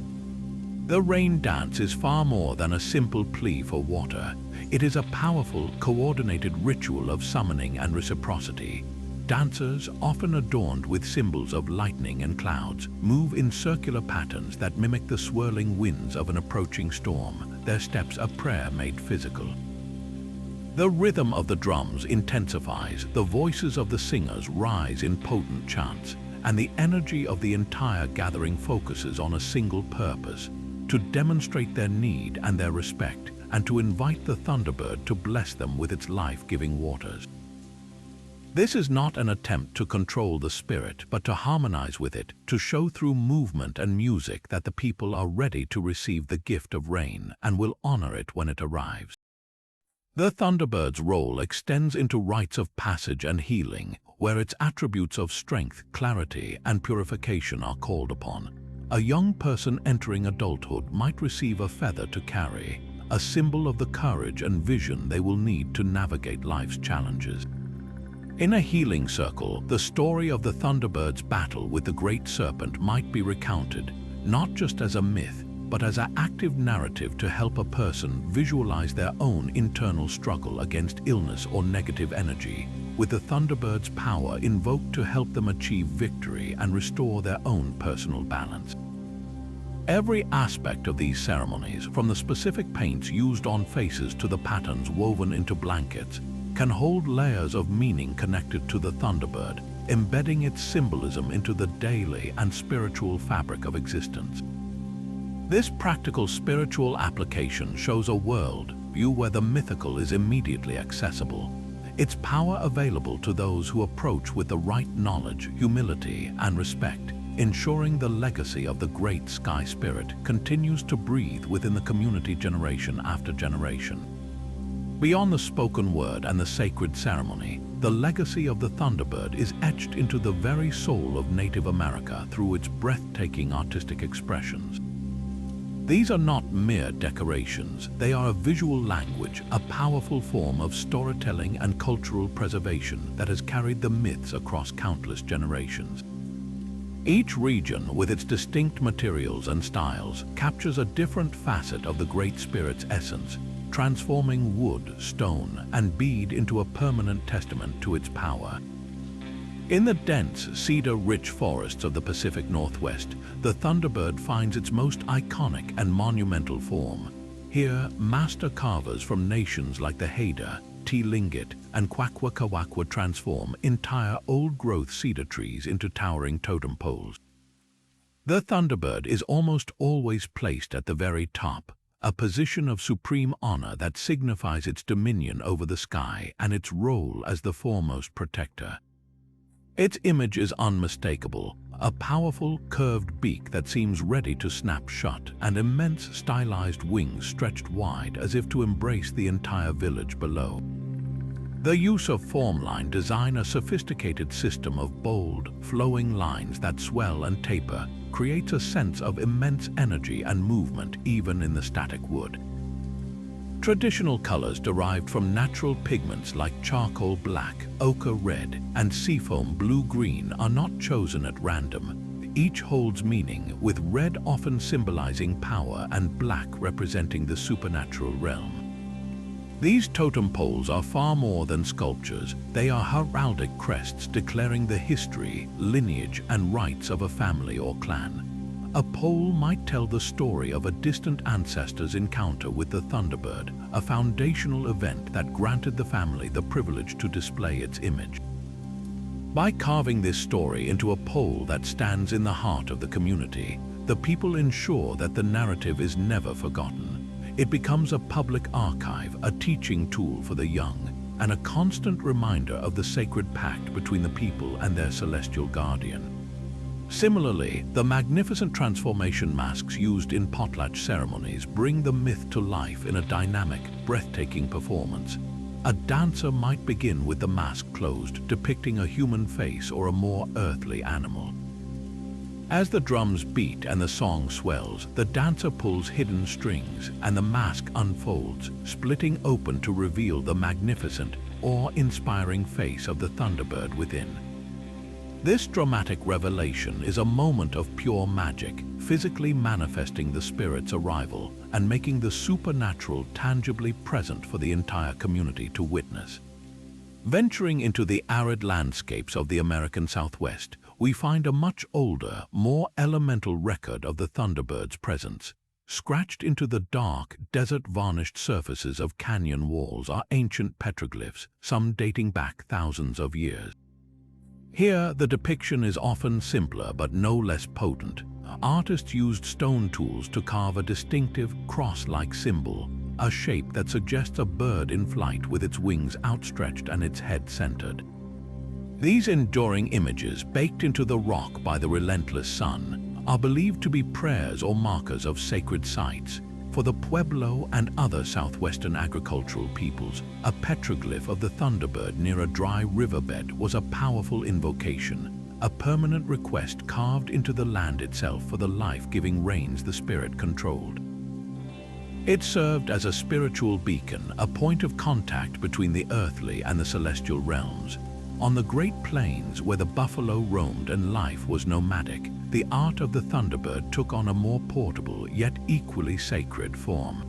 The rain dance is far more than a simple plea for water. It is a powerful, coordinated ritual of summoning and reciprocity. Dancers, often adorned with symbols of lightning and clouds, move in circular patterns that mimic the swirling winds of an approaching storm, their steps a prayer made physical. The rhythm of the drums intensifies, the voices of the singers rise in potent chants, and the energy of the entire gathering focuses on a single purpose: to demonstrate their need and their respect, and to invite the Thunderbird to bless them with its life-giving waters. This is not an attempt to control the spirit, but to harmonize with it, to show through movement and music that the people are ready to receive the gift of rain and will honor it when it arrives. The Thunderbird's role extends into rites of passage and healing, where its attributes of strength, clarity, and purification are called upon. A young person entering adulthood might receive a feather to carry, a symbol of the courage and vision they will need to navigate life's challenges. In a healing circle, the story of the Thunderbird's battle with the great serpent might be recounted, not just as a myth, but as an active narrative to help a person visualize their own internal struggle against illness or negative energy, with the Thunderbird's power invoked to help them achieve victory and restore their own personal balance. Every aspect of these ceremonies, from the specific paints used on faces to the patterns woven into blankets, can hold layers of meaning connected to the Thunderbird, embedding its symbolism into the daily and spiritual fabric of existence. This practical spiritual application shows a world view where the mythical is immediately accessible, its power available to those who approach with the right knowledge, humility, and respect, ensuring the legacy of the great sky spirit continues to breathe within the community generation after generation. Beyond the spoken word and the sacred ceremony, the legacy of the Thunderbird is etched into the very soul of Native America through its breathtaking artistic expressions. These are not mere decorations, they are a visual language, a powerful form of storytelling and cultural preservation that has carried the myths across countless generations. Each region, with its distinct materials and styles, captures a different facet of the Great Spirit's essence, transforming wood, stone, and bead into a permanent testament to its power. In the dense, cedar-rich forests of the Pacific Northwest, the Thunderbird finds its most iconic and monumental form. Here, master carvers from nations like the Haida, Tlingit, and Kwakwaka'wakw transform entire old-growth cedar trees into towering totem poles. The Thunderbird is almost always placed at the very top, a position of supreme honor that signifies its dominion over the sky and its role as the foremost protector. Its image is unmistakable, a powerful, curved beak that seems ready to snap shut, and immense stylized wings stretched wide as if to embrace the entire village below. The use of formline design a sophisticated system of bold, flowing lines that swell and taper, creates a sense of immense energy and movement even in the static wood. Traditional colors derived from natural pigments like charcoal black, ochre red, and seafoam blue-green are not chosen at random. Each holds meaning, with red often symbolizing power and black representing the supernatural realm. These totem poles are far more than sculptures. They are heraldic crests declaring the history, lineage, and rights of a family or clan. A pole might tell the story of a distant ancestor's encounter with the Thunderbird, a foundational event that granted the family the privilege to display its image. By carving this story into a pole that stands in the heart of the community, the people ensure that the narrative is never forgotten. It becomes a public archive, a teaching tool for the young, and a constant reminder of the sacred pact between the people and their celestial guardian. Similarly, the magnificent transformation masks used in potlatch ceremonies bring the myth to life in a dynamic, breathtaking performance. A dancer might begin with the mask closed, depicting a human face or a more earthly animal. As the drums beat and the song swells, the dancer pulls hidden strings and the mask unfolds, splitting open to reveal the magnificent, awe-inspiring face of the Thunderbird within. This dramatic revelation is a moment of pure magic, physically manifesting the spirit's arrival and making the supernatural tangibly present for the entire community to witness. Venturing into the arid landscapes of the American Southwest, we find a much older, more elemental record of the Thunderbird's presence. Scratched into the dark, desert-varnished surfaces of canyon walls are ancient petroglyphs, some dating back thousands of years. Here, the depiction is often simpler but no less potent. Artists used stone tools to carve a distinctive, cross-like symbol, a shape that suggests a bird in flight with its wings outstretched and its head centered. These enduring images, baked into the rock by the relentless sun, are believed to be prayers or markers of sacred sites. For the Pueblo and other southwestern agricultural peoples, a petroglyph of the Thunderbird near a dry riverbed was a powerful invocation, a permanent request carved into the land itself for the life-giving rains the spirit controlled. It served as a spiritual beacon, a point of contact between the earthly and the celestial realms. On the Great Plains, where the buffalo roamed and life was nomadic, the art of the Thunderbird took on a more portable yet equally sacred form.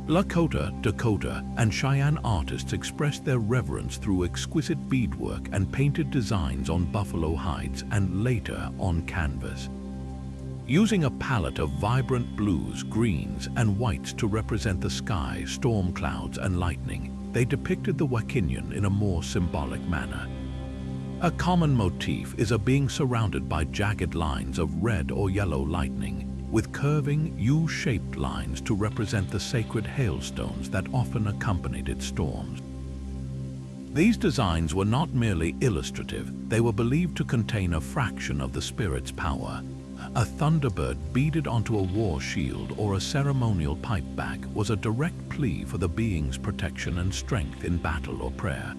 Lakota, Dakota, and Cheyenne artists expressed their reverence through exquisite beadwork and painted designs on buffalo hides and later on canvas. Using a palette of vibrant blues, greens, and whites to represent the sky, storm clouds, and lightning, they depicted the Wakinian in a more symbolic manner. A common motif is a being surrounded by jagged lines of red or yellow lightning, with curving U-shaped lines to represent the sacred hailstones that often accompanied its storms. These designs were not merely illustrative, they were believed to contain a fraction of the spirit's power. A Thunderbird beaded onto a war shield or a ceremonial pipeback was a direct plea for the being's protection and strength in battle or prayer.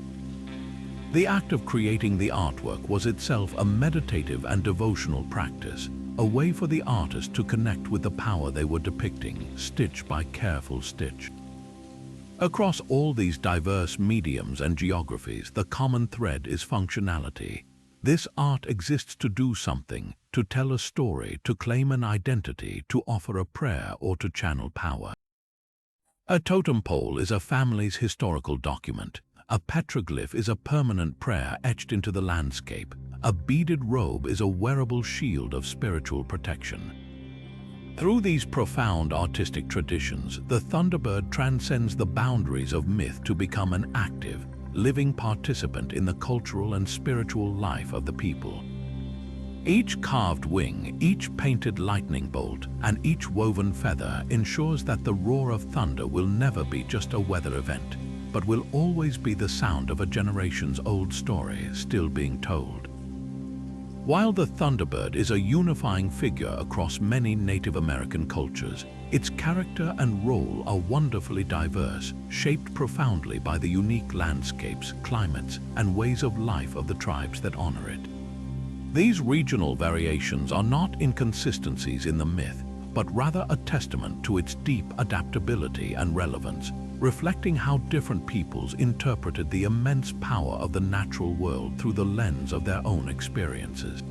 The act of creating the artwork was itself a meditative and devotional practice, a way for the artist to connect with the power they were depicting, stitch by careful stitch. Across all these diverse mediums and geographies, the common thread is functionality. This art exists to do something, to tell a story, to claim an identity, to offer a prayer, or to channel power. A totem pole is a family's historical document. A petroglyph is a permanent prayer etched into the landscape. A beaded robe is a wearable shield of spiritual protection. Through these profound artistic traditions, the Thunderbird transcends the boundaries of myth to become an active, living participant in the cultural and spiritual life of the people. Each carved wing, each painted lightning bolt, and each woven feather ensures that the roar of thunder will never be just a weather event, but will always be the sound of a generation's-old story still being told. While the Thunderbird is a unifying figure across many Native American cultures, its character and role are wonderfully diverse, shaped profoundly by the unique landscapes, climates, and ways of life of the tribes that honor it. These regional variations are not inconsistencies in the myth, but rather a testament to its deep adaptability and relevance, reflecting how different peoples interpreted the immense power of the natural world through the lens of their own experiences.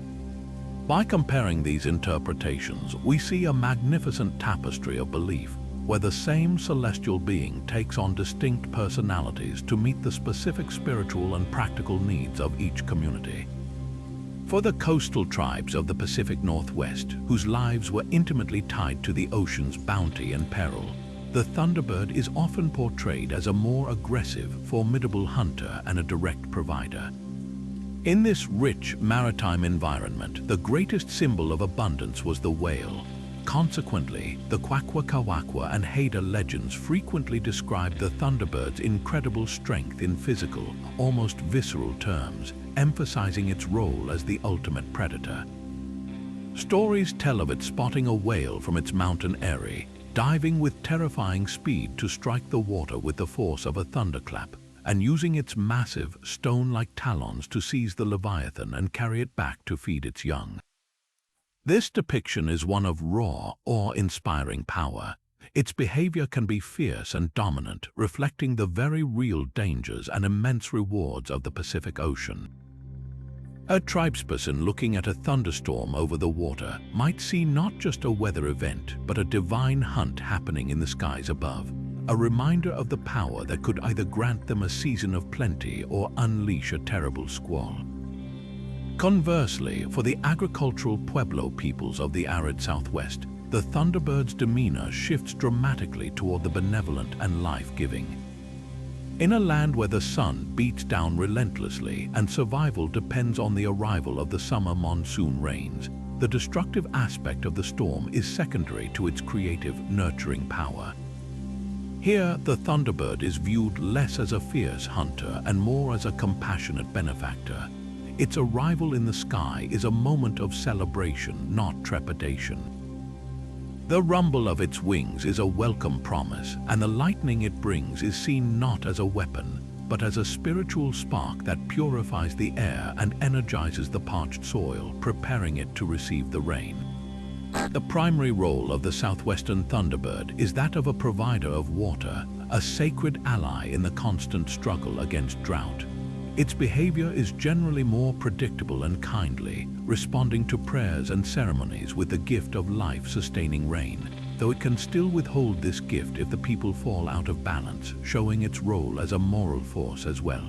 By comparing these interpretations, we see a magnificent tapestry of belief, where the same celestial being takes on distinct personalities to meet the specific spiritual and practical needs of each community. For the coastal tribes of the Pacific Northwest, whose lives were intimately tied to the ocean's bounty and peril, the Thunderbird is often portrayed as a more aggressive, formidable hunter and a direct provider. In this rich maritime environment, the greatest symbol of abundance was the whale. Consequently, the Kwakwaka'wakwa and Haida legends frequently describe the Thunderbird's incredible strength in physical, almost visceral terms, emphasizing its role as the ultimate predator. Stories tell of it spotting a whale from its mountain eyrie, diving with terrifying speed to strike the water with the force of a thunderclap, and using its massive, stone-like talons to seize the leviathan and carry it back to feed its young. This depiction is one of raw, awe-inspiring power. Its behavior can be fierce and dominant, reflecting the very real dangers and immense rewards of the Pacific Ocean. A tribesperson looking at a thunderstorm over the water might see not just a weather event, but a divine hunt happening in the skies above. a reminder of the power that could either grant them a season of plenty or unleash a terrible squall. Conversely, for the agricultural Pueblo peoples of the arid Southwest, the Thunderbird's demeanor shifts dramatically toward the benevolent and life-giving. In a land where the sun beats down relentlessly and survival depends on the arrival of the summer monsoon rains, the destructive aspect of the storm is secondary to its creative, nurturing power. Here, the Thunderbird is viewed less as a fierce hunter and more as a compassionate benefactor. Its arrival in the sky is a moment of celebration, not trepidation. The rumble of its wings is a welcome promise, and the lightning it brings is seen not as a weapon, but as a spiritual spark that purifies the air and energizes the parched soil, preparing it to receive the rain. The primary role of the southwestern Thunderbird is that of a provider of water, a sacred ally in the constant struggle against drought. Its behavior is generally more predictable and kindly, responding to prayers and ceremonies with the gift of life-sustaining rain, though it can still withhold this gift if the people fall out of balance, showing its role as a moral force as well.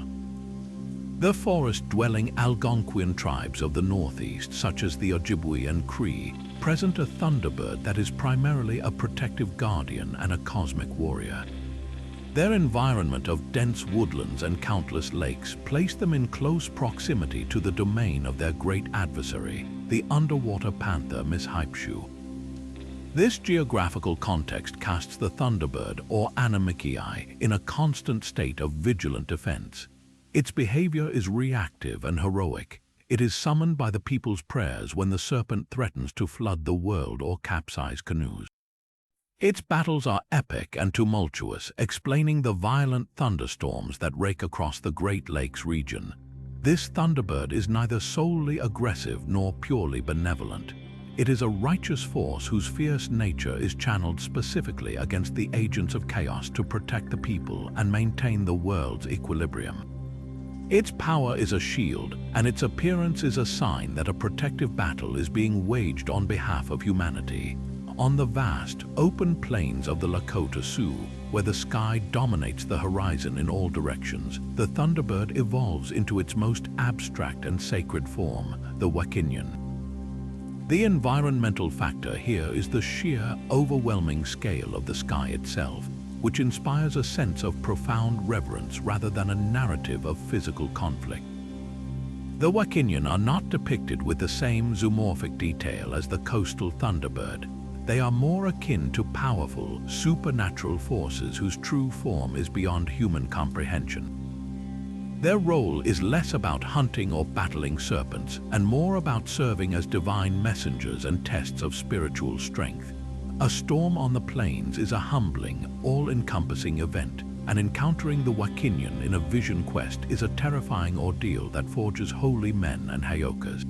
The forest-dwelling Algonquian tribes of the Northeast, such as the Ojibwe and Cree, present a Thunderbird that is primarily a protective guardian and a cosmic warrior. Their environment of dense woodlands and countless lakes place them in close proximity to the domain of their great adversary, the underwater panther Sioux. This geographical context casts the Thunderbird, or Anamikii, in a constant state of vigilant defense. Its behavior is reactive and heroic. It is summoned by the people's prayers when the serpent threatens to flood the world or capsize canoes. Its battles are epic and tumultuous, explaining the violent thunderstorms that rake across the Great Lakes region. This Thunderbird is neither solely aggressive nor purely benevolent. It is a righteous force whose fierce nature is channeled specifically against the agents of chaos to protect the people and maintain the world's equilibrium. Its power is a shield, and its appearance is a sign that a protective battle is being waged on behalf of humanity. On the vast, open plains of the Lakota Sioux, where the sky dominates the horizon in all directions, the Thunderbird evolves into its most abstract and sacred form, the Wakinian. The environmental factor here is the sheer, overwhelming scale of the sky itself, which inspires a sense of profound reverence rather than a narrative of physical conflict. The Wakinian are not depicted with the same zoomorphic detail as the coastal Thunderbird. They are more akin to powerful, supernatural forces whose true form is beyond human comprehension. Their role is less about hunting or battling serpents, and more about serving as divine messengers and tests of spiritual strength. A storm on the plains is a humbling, all-encompassing event, and encountering the Wakinian in a vision quest is a terrifying ordeal that forges holy men and Hayokas.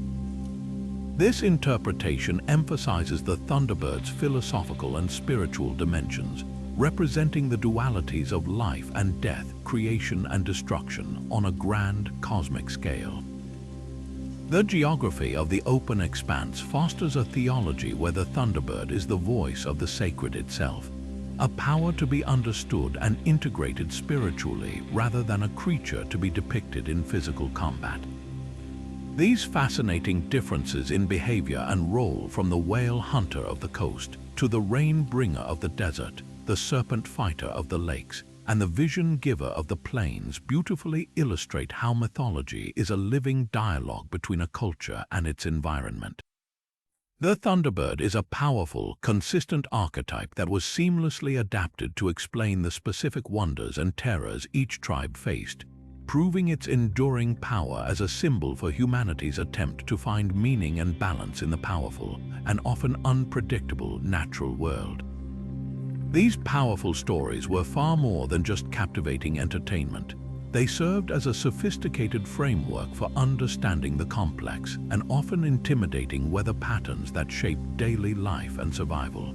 This interpretation emphasizes the Thunderbird's philosophical and spiritual dimensions, representing the dualities of life and death, creation and destruction on a grand cosmic scale. The geography of the open expanse fosters a theology where the Thunderbird is the voice of the sacred itself, a power to be understood and integrated spiritually rather than a creature to be depicted in physical combat. These fascinating differences in behavior and role, from the whale hunter of the coast to the rain bringer of the desert, the serpent fighter of the lakes, and the vision giver of the plains, beautifully illustrate how mythology is a living dialogue between a culture and its environment. The Thunderbird is a powerful, consistent archetype that was seamlessly adapted to explain the specific wonders and terrors each tribe faced, proving its enduring power as a symbol for humanity's attempt to find meaning and balance in the powerful and often unpredictable natural world. These powerful stories were far more than just captivating entertainment. They served as a sophisticated framework for understanding the complex and often intimidating weather patterns that shape daily life and survival.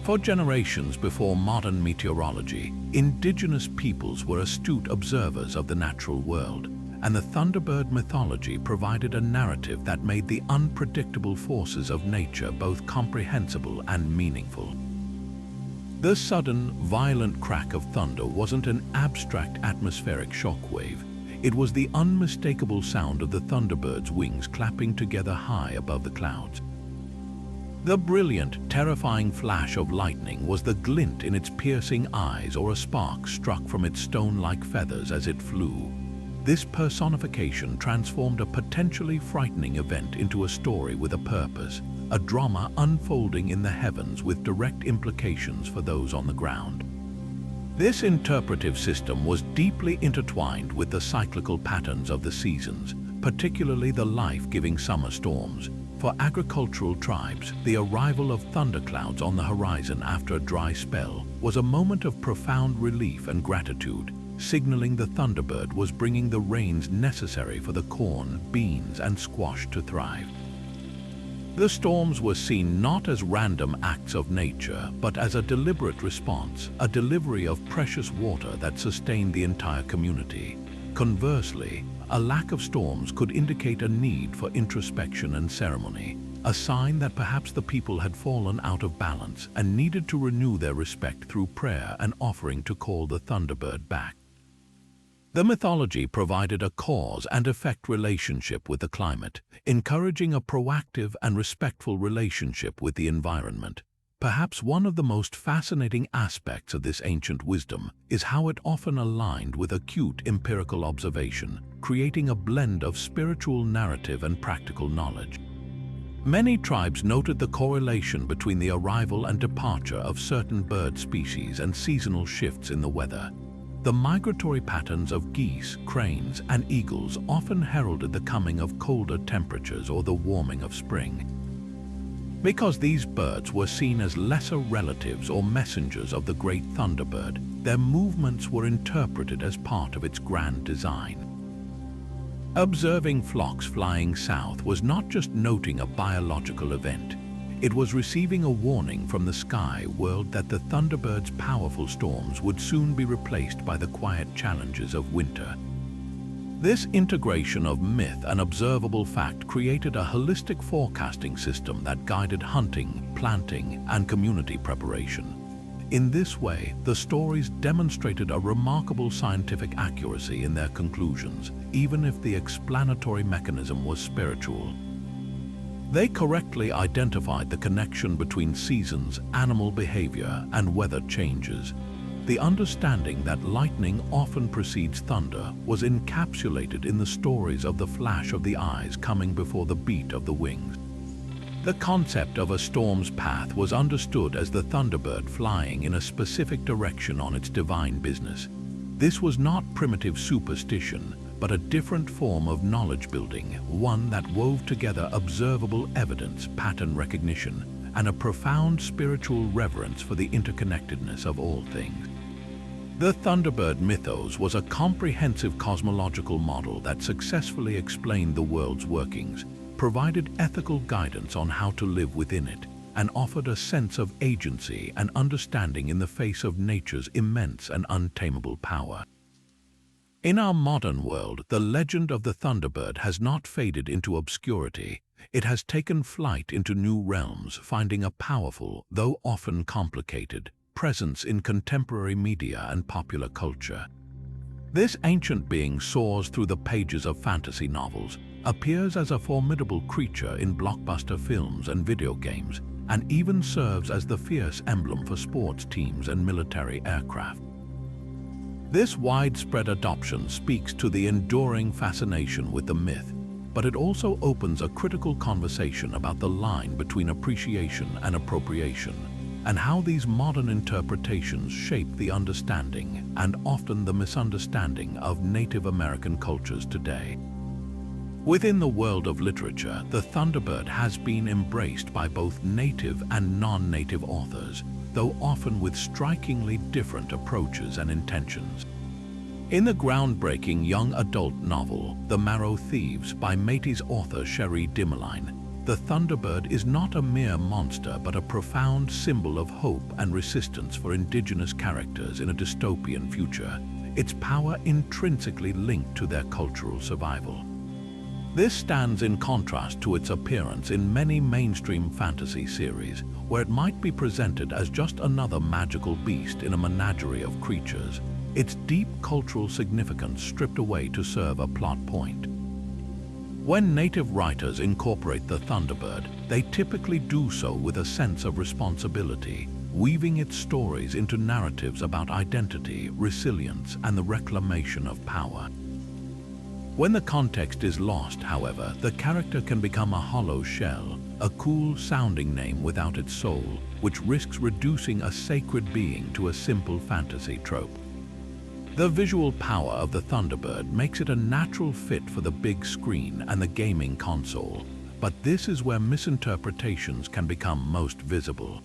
For generations before modern meteorology, indigenous peoples were astute observers of the natural world, and the Thunderbird mythology provided a narrative that made the unpredictable forces of nature both comprehensible and meaningful. The sudden, violent crack of thunder wasn't an abstract atmospheric shockwave. It was the unmistakable sound of the Thunderbird's wings clapping together high above the clouds. The brilliant, terrifying flash of lightning was the glint in its piercing eyes or a spark struck from its stone-like feathers as it flew. This personification transformed a potentially frightening event into a story with a purpose, a drama unfolding in the heavens with direct implications for those on the ground. This interpretive system was deeply intertwined with the cyclical patterns of the seasons, particularly the life-giving summer storms. For agricultural tribes, the arrival of thunderclouds on the horizon after a dry spell was a moment of profound relief and gratitude, signaling the Thunderbird was bringing the rains necessary for the corn, beans, and squash to thrive. The storms were seen not as random acts of nature, but as a deliberate response, a delivery of precious water that sustained the entire community. Conversely, a lack of storms could indicate a need for introspection and ceremony, a sign that perhaps the people had fallen out of balance and needed to renew their respect through prayer and offering to call the Thunderbird back. The mythology provided a cause and effect relationship with the climate, encouraging a proactive and respectful relationship with the environment. Perhaps one of the most fascinating aspects of this ancient wisdom is how it often aligned with acute empirical observation, creating a blend of spiritual narrative and practical knowledge. Many tribes noted the correlation between the arrival and departure of certain bird species and seasonal shifts in the weather. The migratory patterns of geese, cranes, and eagles often heralded the coming of colder temperatures or the warming of spring. Because these birds were seen as lesser relatives or messengers of the great Thunderbird, their movements were interpreted as part of its grand design. Observing flocks flying south was not just noting a biological event. It was receiving a warning from the sky world that the Thunderbird's powerful storms would soon be replaced by the quiet challenges of winter. This integration of myth and observable fact created a holistic forecasting system that guided hunting, planting, and community preparation. In this way, the stories demonstrated a remarkable scientific accuracy in their conclusions, even if the explanatory mechanism was spiritual. They correctly identified the connection between seasons, animal behavior, and weather changes. The understanding that lightning often precedes thunder was encapsulated in the stories of the flash of the eyes coming before the beat of the wings. The concept of a storm's path was understood as the Thunderbird flying in a specific direction on its divine business. This was not primitive superstition, but a different form of knowledge building, one that wove together observable evidence, pattern recognition, and a profound spiritual reverence for the interconnectedness of all things. The Thunderbird mythos was a comprehensive cosmological model that successfully explained the world's workings, provided ethical guidance on how to live within it, and offered a sense of agency and understanding in the face of nature's immense and untamable power. In our modern world, the legend of the Thunderbird has not faded into obscurity. It has taken flight into new realms, finding a powerful, though often complicated, presence in contemporary media and popular culture. This ancient being soars through the pages of fantasy novels, appears as a formidable creature in blockbuster films and video games, and even serves as the fierce emblem for sports teams and military aircraft. This widespread adoption speaks to the enduring fascination with the myth, but it also opens a critical conversation about the line between appreciation and appropriation, and how these modern interpretations shape the understanding and often the misunderstanding of Native American cultures today. Within the world of literature, the Thunderbird has been embraced by both native and non-native authors, though often with strikingly different approaches and intentions. In the groundbreaking young adult novel, The Marrow Thieves by Métis author Cherie Dimaline, the Thunderbird is not a mere monster but a profound symbol of hope and resistance for Indigenous characters in a dystopian future, its power intrinsically linked to their cultural survival. This stands in contrast to its appearance in many mainstream fantasy series, where it might be presented as just another magical beast in a menagerie of creatures, its deep cultural significance stripped away to serve a plot point. When native writers incorporate the Thunderbird, they typically do so with a sense of responsibility, weaving its stories into narratives about identity, resilience, and the reclamation of power. When the context is lost, however, the character can become a hollow shell, a cool-sounding name without its soul, which risks reducing a sacred being to a simple fantasy trope. The visual power of the Thunderbird makes it a natural fit for the big screen and the gaming console, but this is where misinterpretations can become most visible.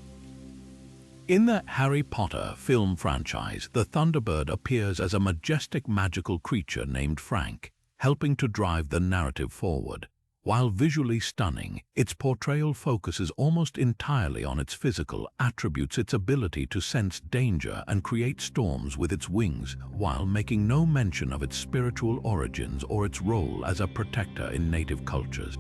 In the Harry Potter film franchise, the Thunderbird appears as a majestic magical creature named Frank, helping to drive the narrative forward. While visually stunning, its portrayal focuses almost entirely on its physical attributes, its ability to sense danger and create storms with its wings, while making no mention of its spiritual origins or its role as a protector in native cultures.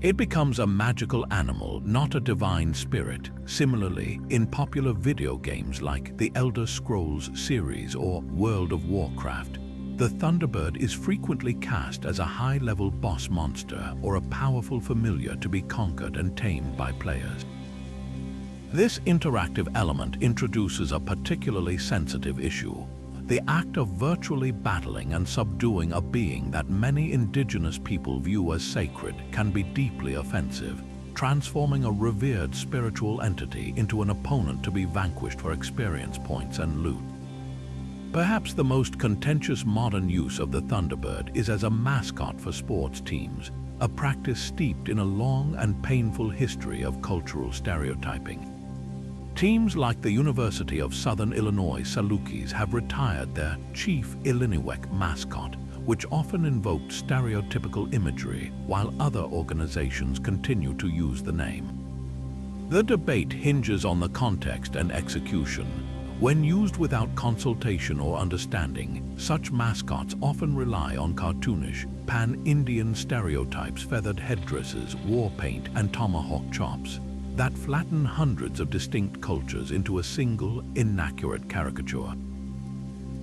It becomes a magical animal, not a divine spirit. Similarly, in popular video games like the Elder Scrolls series or World of Warcraft, the Thunderbird is frequently cast as a high-level boss monster or a powerful familiar to be conquered and tamed by players. This interactive element introduces a particularly sensitive issue. The act of virtually battling and subduing a being that many Indigenous people view as sacred can be deeply offensive, transforming a revered spiritual entity into an opponent to be vanquished for experience points and loot. Perhaps the most contentious modern use of the Thunderbird is as a mascot for sports teams, a practice steeped in a long and painful history of cultural stereotyping. Teams like the University of Southern Illinois Salukis have retired their Chief Illiniwek mascot, which often invoked stereotypical imagery, while other organizations continue to use the name. The debate hinges on the context and execution. When used without consultation or understanding, such mascots often rely on cartoonish, pan-Indian stereotypes, feathered headdresses, war paint, and tomahawk chops that flatten hundreds of distinct cultures into a single, inaccurate caricature.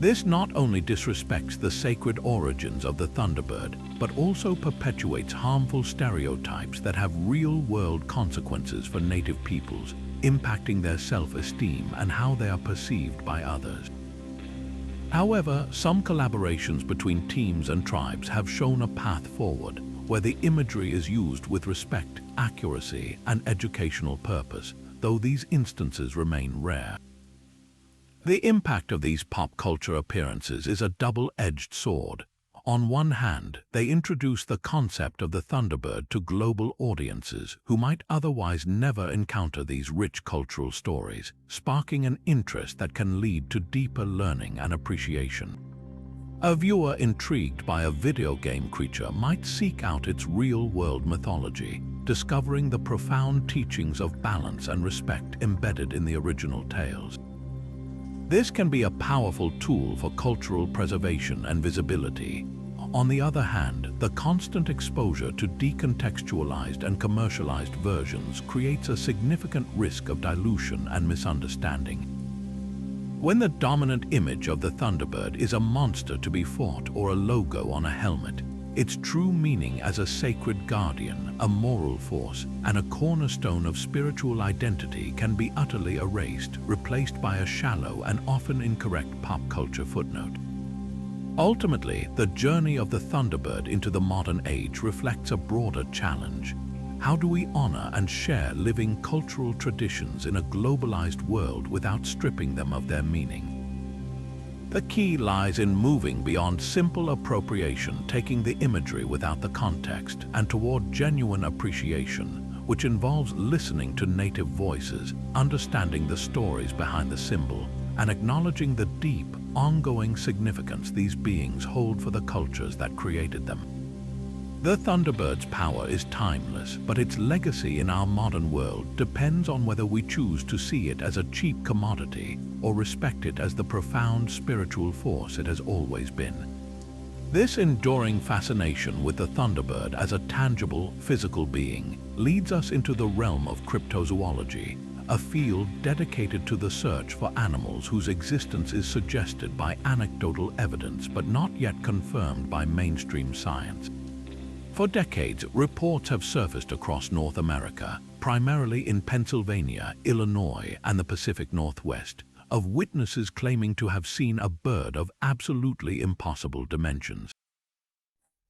This not only disrespects the sacred origins of the Thunderbird, but also perpetuates harmful stereotypes that have real-world consequences for native peoples, impacting their self-esteem and how they are perceived by others. However, some collaborations between teams and tribes have shown a path forward, where the imagery is used with respect, accuracy, and educational purpose, though these instances remain rare. The impact of these pop culture appearances is a double-edged sword. On one hand, they introduce the concept of the Thunderbird to global audiences who might otherwise never encounter these rich cultural stories, sparking an interest that can lead to deeper learning and appreciation. A viewer intrigued by a video game creature might seek out its real-world mythology, discovering the profound teachings of balance and respect embedded in the original tales. This can be a powerful tool for cultural preservation and visibility. On the other hand, the constant exposure to decontextualized and commercialized versions creates a significant risk of dilution and misunderstanding. When the dominant image of the Thunderbird is a monster to be fought or a logo on a helmet, its true meaning as a sacred guardian, a moral force, and a cornerstone of spiritual identity can be utterly erased, replaced by a shallow and often incorrect pop culture footnote. Ultimately, the journey of the Thunderbird into the modern age reflects a broader challenge. How do we honor and share living cultural traditions in a globalized world without stripping them of their meaning? The key lies in moving beyond simple appropriation, taking the imagery without the context, and toward genuine appreciation, which involves listening to native voices, understanding the stories behind the symbol, and acknowledging the deep, ongoing significance these beings hold for the cultures that created them. The Thunderbird's power is timeless, but its legacy in our modern world depends on whether we choose to see it as a cheap commodity or respect it as the profound spiritual force it has always been. This enduring fascination with the Thunderbird as a tangible, physical being leads us into the realm of cryptozoology, a field dedicated to the search for animals whose existence is suggested by anecdotal evidence but not yet confirmed by mainstream science. For decades, reports have surfaced across North America, primarily in Pennsylvania, Illinois, and the Pacific Northwest, of witnesses claiming to have seen a bird of absolutely impossible dimensions.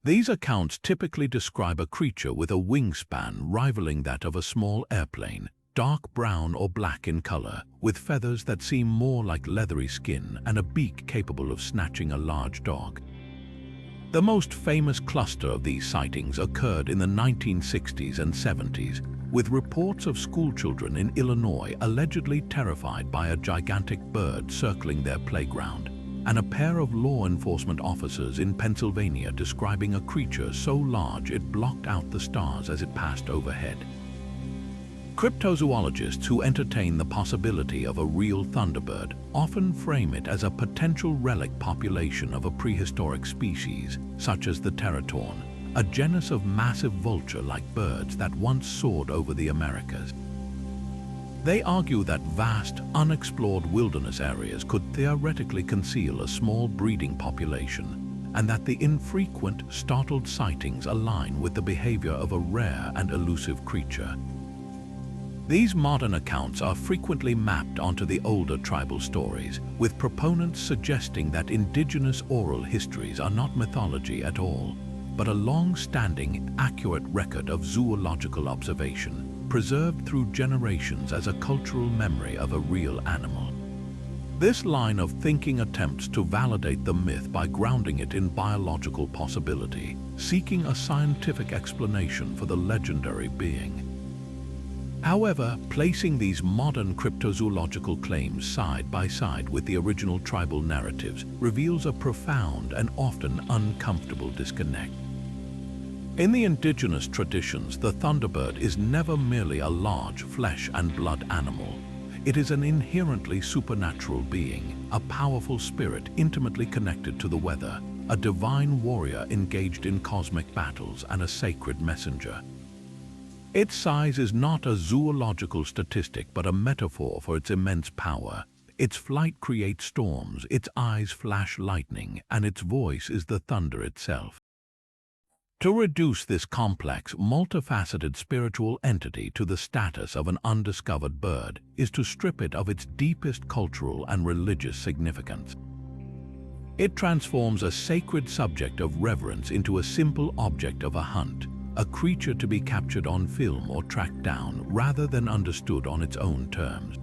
These accounts typically describe a creature with a wingspan rivaling that of a small airplane, dark brown or black in color, with feathers that seem more like leathery skin and a beak capable of snatching a large dog. The most famous cluster of these sightings occurred in the 1960s and 70s, with reports of schoolchildren in Illinois allegedly terrified by a gigantic bird circling their playground, and a pair of law enforcement officers in Pennsylvania describing a creature so large it blocked out the stars as it passed overhead. Cryptozoologists who entertain the possibility of a real Thunderbird often frame it as a potential relic population of a prehistoric species, such as the teratorn, a genus of massive vulture-like birds that once soared over the Americas. They argue that vast, unexplored wilderness areas could theoretically conceal a small breeding population, and that the infrequent, startled sightings align with the behavior of a rare and elusive creature. These modern accounts are frequently mapped onto the older tribal stories, with proponents suggesting that indigenous oral histories are not mythology at all, but a long-standing, accurate record of zoological observation, preserved through generations as a cultural memory of a real animal. This line of thinking attempts to validate the myth by grounding it in biological possibility, seeking a scientific explanation for the legendary being. However, placing these modern cryptozoological claims side by side with the original tribal narratives reveals a profound and often uncomfortable disconnect. In the indigenous traditions, the Thunderbird is never merely a large flesh and blood animal. It is an inherently supernatural being, a powerful spirit intimately connected to the weather, a divine warrior engaged in cosmic battles, and a sacred messenger. Its size is not a zoological statistic but a metaphor for its immense power. Its flight creates storms, its eyes flash lightning, and its voice is the thunder itself. To reduce this complex, multifaceted spiritual entity to the status of an undiscovered bird is to strip it of its deepest cultural and religious significance. It transforms a sacred subject of reverence into a simple object of a hunt, a creature to be captured on film or tracked down rather than understood on its own terms.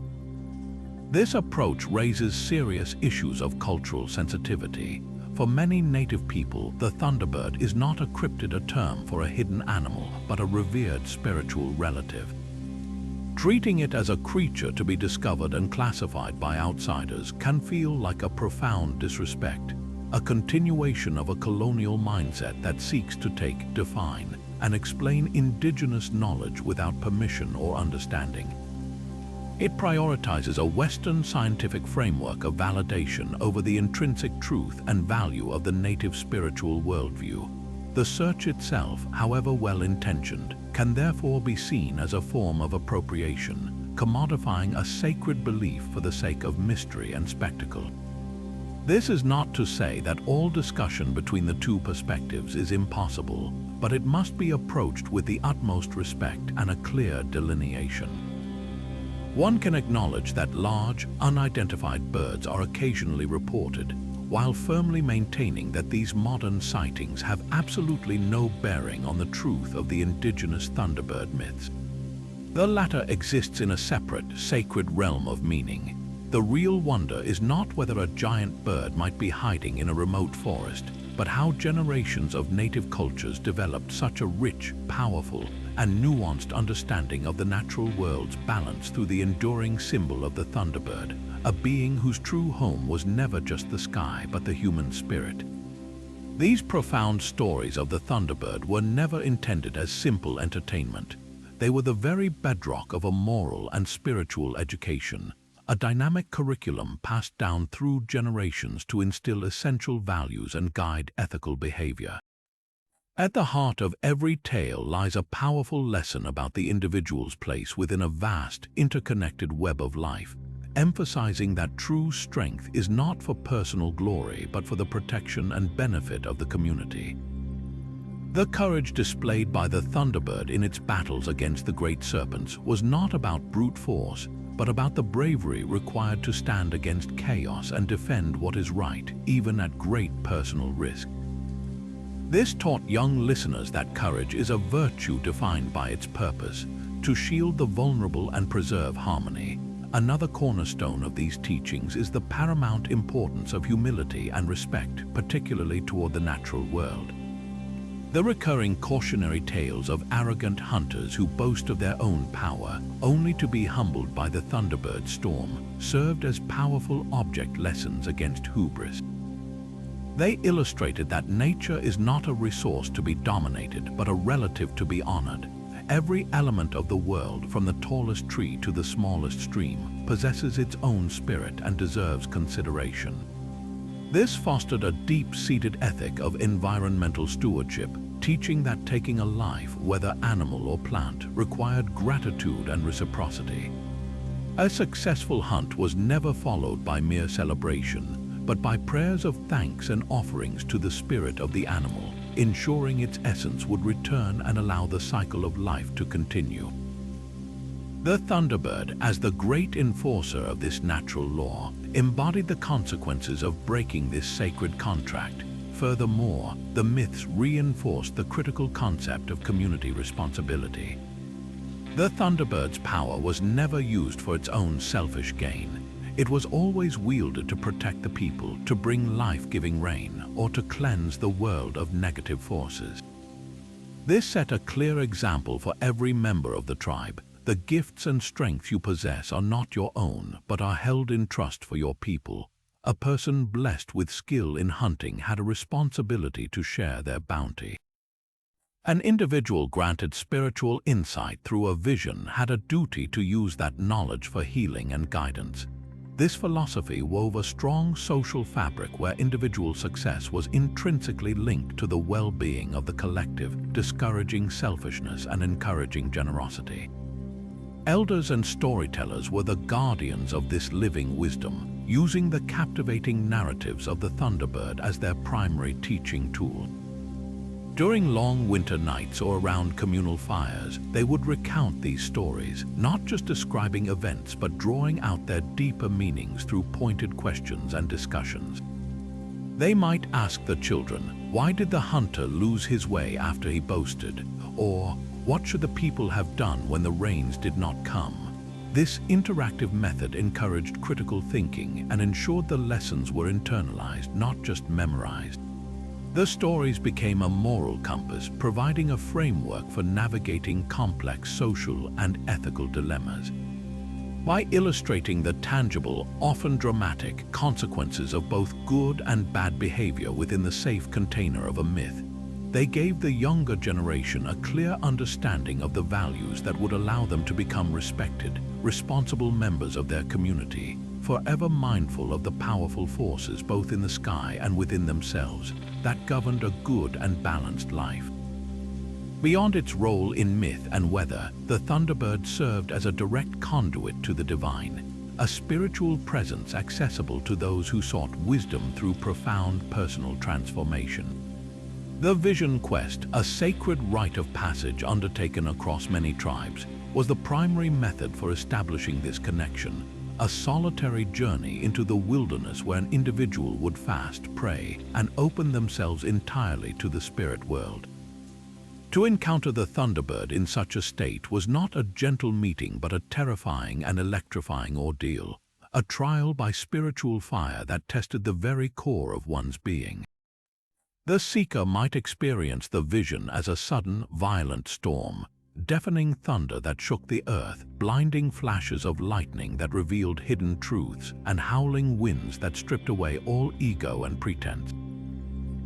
This approach raises serious issues of cultural sensitivity. For many native people, the Thunderbird is not a cryptid, a term for a hidden animal, but a revered spiritual relative. Treating it as a creature to be discovered and classified by outsiders can feel like a profound disrespect, a continuation of a colonial mindset that seeks to take, define, and explain indigenous knowledge without permission or understanding. It prioritizes a Western scientific framework of validation over the intrinsic truth and value of the native spiritual worldview. The search itself, however well-intentioned, can therefore be seen as a form of appropriation, commodifying a sacred belief for the sake of mystery and spectacle. This is not to say that all discussion between the two perspectives is impossible, but it must be approached with the utmost respect and a clear delineation. One can acknowledge that large, unidentified birds are occasionally reported, while firmly maintaining that these modern sightings have absolutely no bearing on the truth of the indigenous Thunderbird myths. The latter exists in a separate, sacred realm of meaning. The real wonder is not whether a giant bird might be hiding in a remote forest, but how generations of native cultures developed such a rich, powerful, and nuanced understanding of the natural world's balance through the enduring symbol of the Thunderbird, a being whose true home was never just the sky but the human spirit. These profound stories of the Thunderbird were never intended as simple entertainment. They were the very bedrock of a moral and spiritual education, a dynamic curriculum passed down through generations to instill essential values and guide ethical behavior. At the heart of every tale lies a powerful lesson about the individual's place within a vast, interconnected web of life, emphasizing that true strength is not for personal glory but for the protection and benefit of the community. The courage displayed by the Thunderbird in its battles against the great serpents was not about brute force, but about the bravery required to stand against chaos and defend what is right, even at great personal risk. This taught young listeners that courage is a virtue defined by its purpose, to shield the vulnerable and preserve harmony. Another cornerstone of these teachings is the paramount importance of humility and respect, particularly toward the natural world. The recurring cautionary tales of arrogant hunters who boast of their own power, only to be humbled by the Thunderbird storm, served as powerful object lessons against hubris. They illustrated that nature is not a resource to be dominated, but a relative to be honored. Every element of the world, from the tallest tree to the smallest stream, possesses its own spirit and deserves consideration. This fostered a deep-seated ethic of environmental stewardship, teaching that taking a life, whether animal or plant, required gratitude and reciprocity. A successful hunt was never followed by mere celebration, but by prayers of thanks and offerings to the spirit of the animal, ensuring its essence would return and allow the cycle of life to continue. The Thunderbird, as the great enforcer of this natural law, embodied the consequences of breaking this sacred contract. Furthermore, the myths reinforced the critical concept of community responsibility. The Thunderbird's power was never used for its own selfish gain. It was always wielded to protect the people, to bring life-giving rain, or to cleanse the world of negative forces. This set a clear example for every member of the tribe. The gifts and strengths you possess are not your own, but are held in trust for your people. A person blessed with skill in hunting had a responsibility to share their bounty. An individual granted spiritual insight through a vision had a duty to use that knowledge for healing and guidance. This philosophy wove a strong social fabric where individual success was intrinsically linked to the well-being of the collective, discouraging selfishness and encouraging generosity. Elders and storytellers were the guardians of this living wisdom, using the captivating narratives of the Thunderbird as their primary teaching tool. During long winter nights or around communal fires, they would recount these stories, not just describing events but drawing out their deeper meanings through pointed questions and discussions. They might ask the children, why did the hunter lose his way after he boasted? Or, what should the people have done when the rains did not come? This interactive method encouraged critical thinking and ensured the lessons were internalized, not just memorized. The stories became a moral compass, providing a framework for navigating complex social and ethical dilemmas. By illustrating the tangible, often dramatic, consequences of both good and bad behavior within the safe container of a myth, they gave the younger generation a clear understanding of the values that would allow them to become respected, responsible members of their community, forever mindful of the powerful forces both in the sky and within themselves that governed a good and balanced life. Beyond its role in myth and weather, the Thunderbird served as a direct conduit to the divine, a spiritual presence accessible to those who sought wisdom through profound personal transformation. The Vision Quest, a sacred rite of passage undertaken across many tribes, was the primary method for establishing this connection, a solitary journey into the wilderness where an individual would fast, pray, and open themselves entirely to the spirit world. To encounter the Thunderbird in such a state was not a gentle meeting but a terrifying and electrifying ordeal, a trial by spiritual fire that tested the very core of one's being. The seeker might experience the vision as a sudden, violent storm, deafening thunder that shook the earth, blinding flashes of lightning that revealed hidden truths, and howling winds that stripped away all ego and pretense.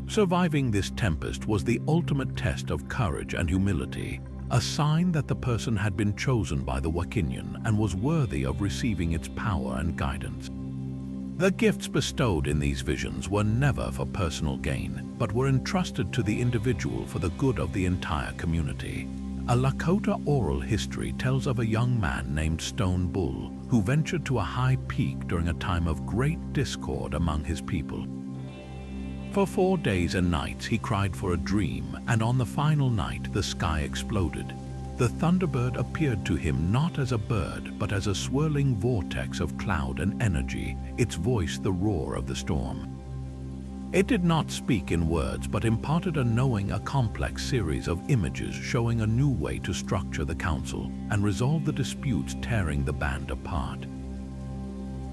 Surviving this tempest was the ultimate test of courage and humility, a sign that the person had been chosen by the Wakinian and was worthy of receiving its power and guidance. The gifts bestowed in these visions were never for personal gain, but were entrusted to the individual for the good of the entire community. A Lakota oral history tells of a young man named Stone Bull who ventured to a high peak during a time of great discord among his people. For 4 days and nights he cried for a dream, and on the final night the sky exploded. The Thunderbird appeared to him not as a bird, but as a swirling vortex of cloud and energy, its voice the roar of the storm. It did not speak in words, but imparted a complex series of images showing a new way to structure the council and resolve the disputes tearing the band apart.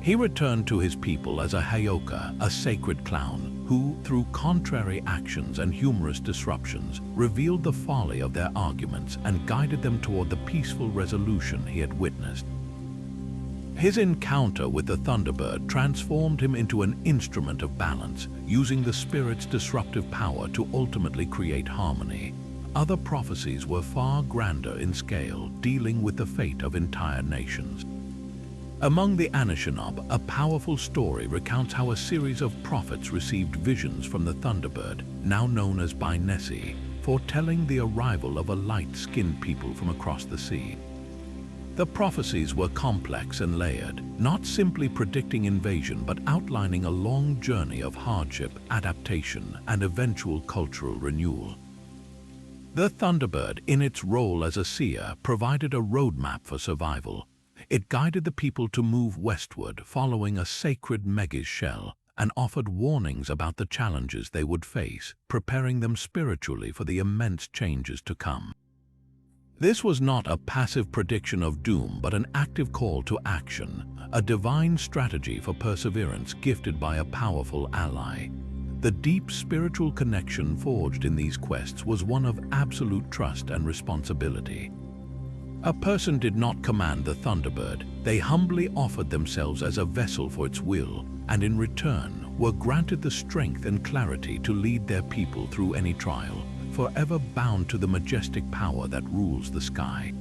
He returned to his people as a Hayoka, a sacred clown, who, through contrary actions and humorous disruptions, revealed the folly of their arguments and guided them toward the peaceful resolution he had witnessed. His encounter with the Thunderbird transformed him into an instrument of balance, using the spirit's disruptive power to ultimately create harmony. Other prophecies were far grander in scale, dealing with the fate of entire nations. Among the Anishinaabe, a powerful story recounts how a series of prophets received visions from the Thunderbird, now known as Nessie, foretelling the arrival of a light-skinned people from across the sea. The prophecies were complex and layered, not simply predicting invasion but outlining a long journey of hardship, adaptation, and eventual cultural renewal. The Thunderbird, in its role as a seer, provided a roadmap for survival. It guided the people to move westward, following a sacred Megi's shell, and offered warnings about the challenges they would face, preparing them spiritually for the immense changes to come. This was not a passive prediction of doom, but an active call to action, a divine strategy for perseverance gifted by a powerful ally. The deep spiritual connection forged in these quests was one of absolute trust and responsibility. A person did not command the Thunderbird, they humbly offered themselves as a vessel for its will, and in return were granted the strength and clarity to lead their people through any trial, forever bound to the majestic power that rules the sky.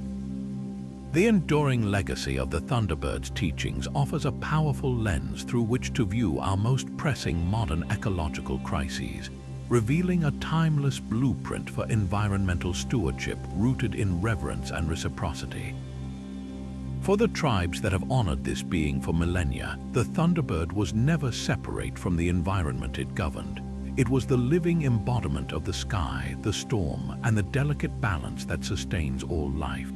The enduring legacy of the Thunderbird's teachings offers a powerful lens through which to view our most pressing modern ecological crises, revealing a timeless blueprint for environmental stewardship rooted in reverence and reciprocity. For the tribes that have honored this being for millennia, the Thunderbird was never separate from the environment it governed. It was the living embodiment of the sky, the storm, and the delicate balance that sustains all life.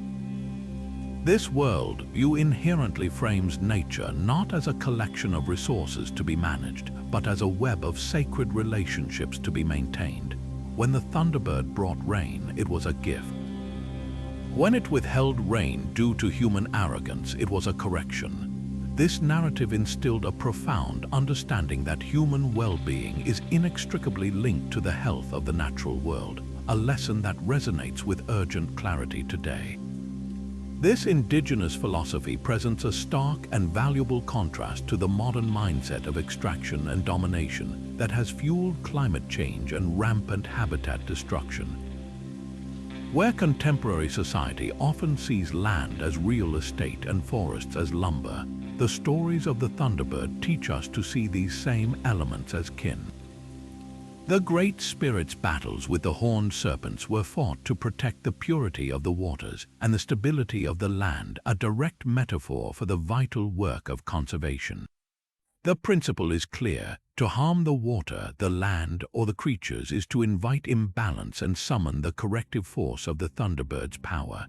This worldview inherently frames nature not as a collection of resources to be managed, but as a web of sacred relationships to be maintained. When the Thunderbird brought rain, it was a gift. When it withheld rain due to human arrogance, it was a correction. This narrative instilled a profound understanding that human well-being is inextricably linked to the health of the natural world, a lesson that resonates with urgent clarity today. This indigenous philosophy presents a stark and valuable contrast to the modern mindset of extraction and domination that has fueled climate change and rampant habitat destruction. Where contemporary society often sees land as real estate and forests as lumber, the stories of the Thunderbird teach us to see these same elements as kin. The Great Spirit's battles with the horned serpents were fought to protect the purity of the waters and the stability of the land, a direct metaphor for the vital work of conservation. The principle is clear: to harm the water, the land, or the creatures is to invite imbalance and summon the corrective force of the Thunderbird's power.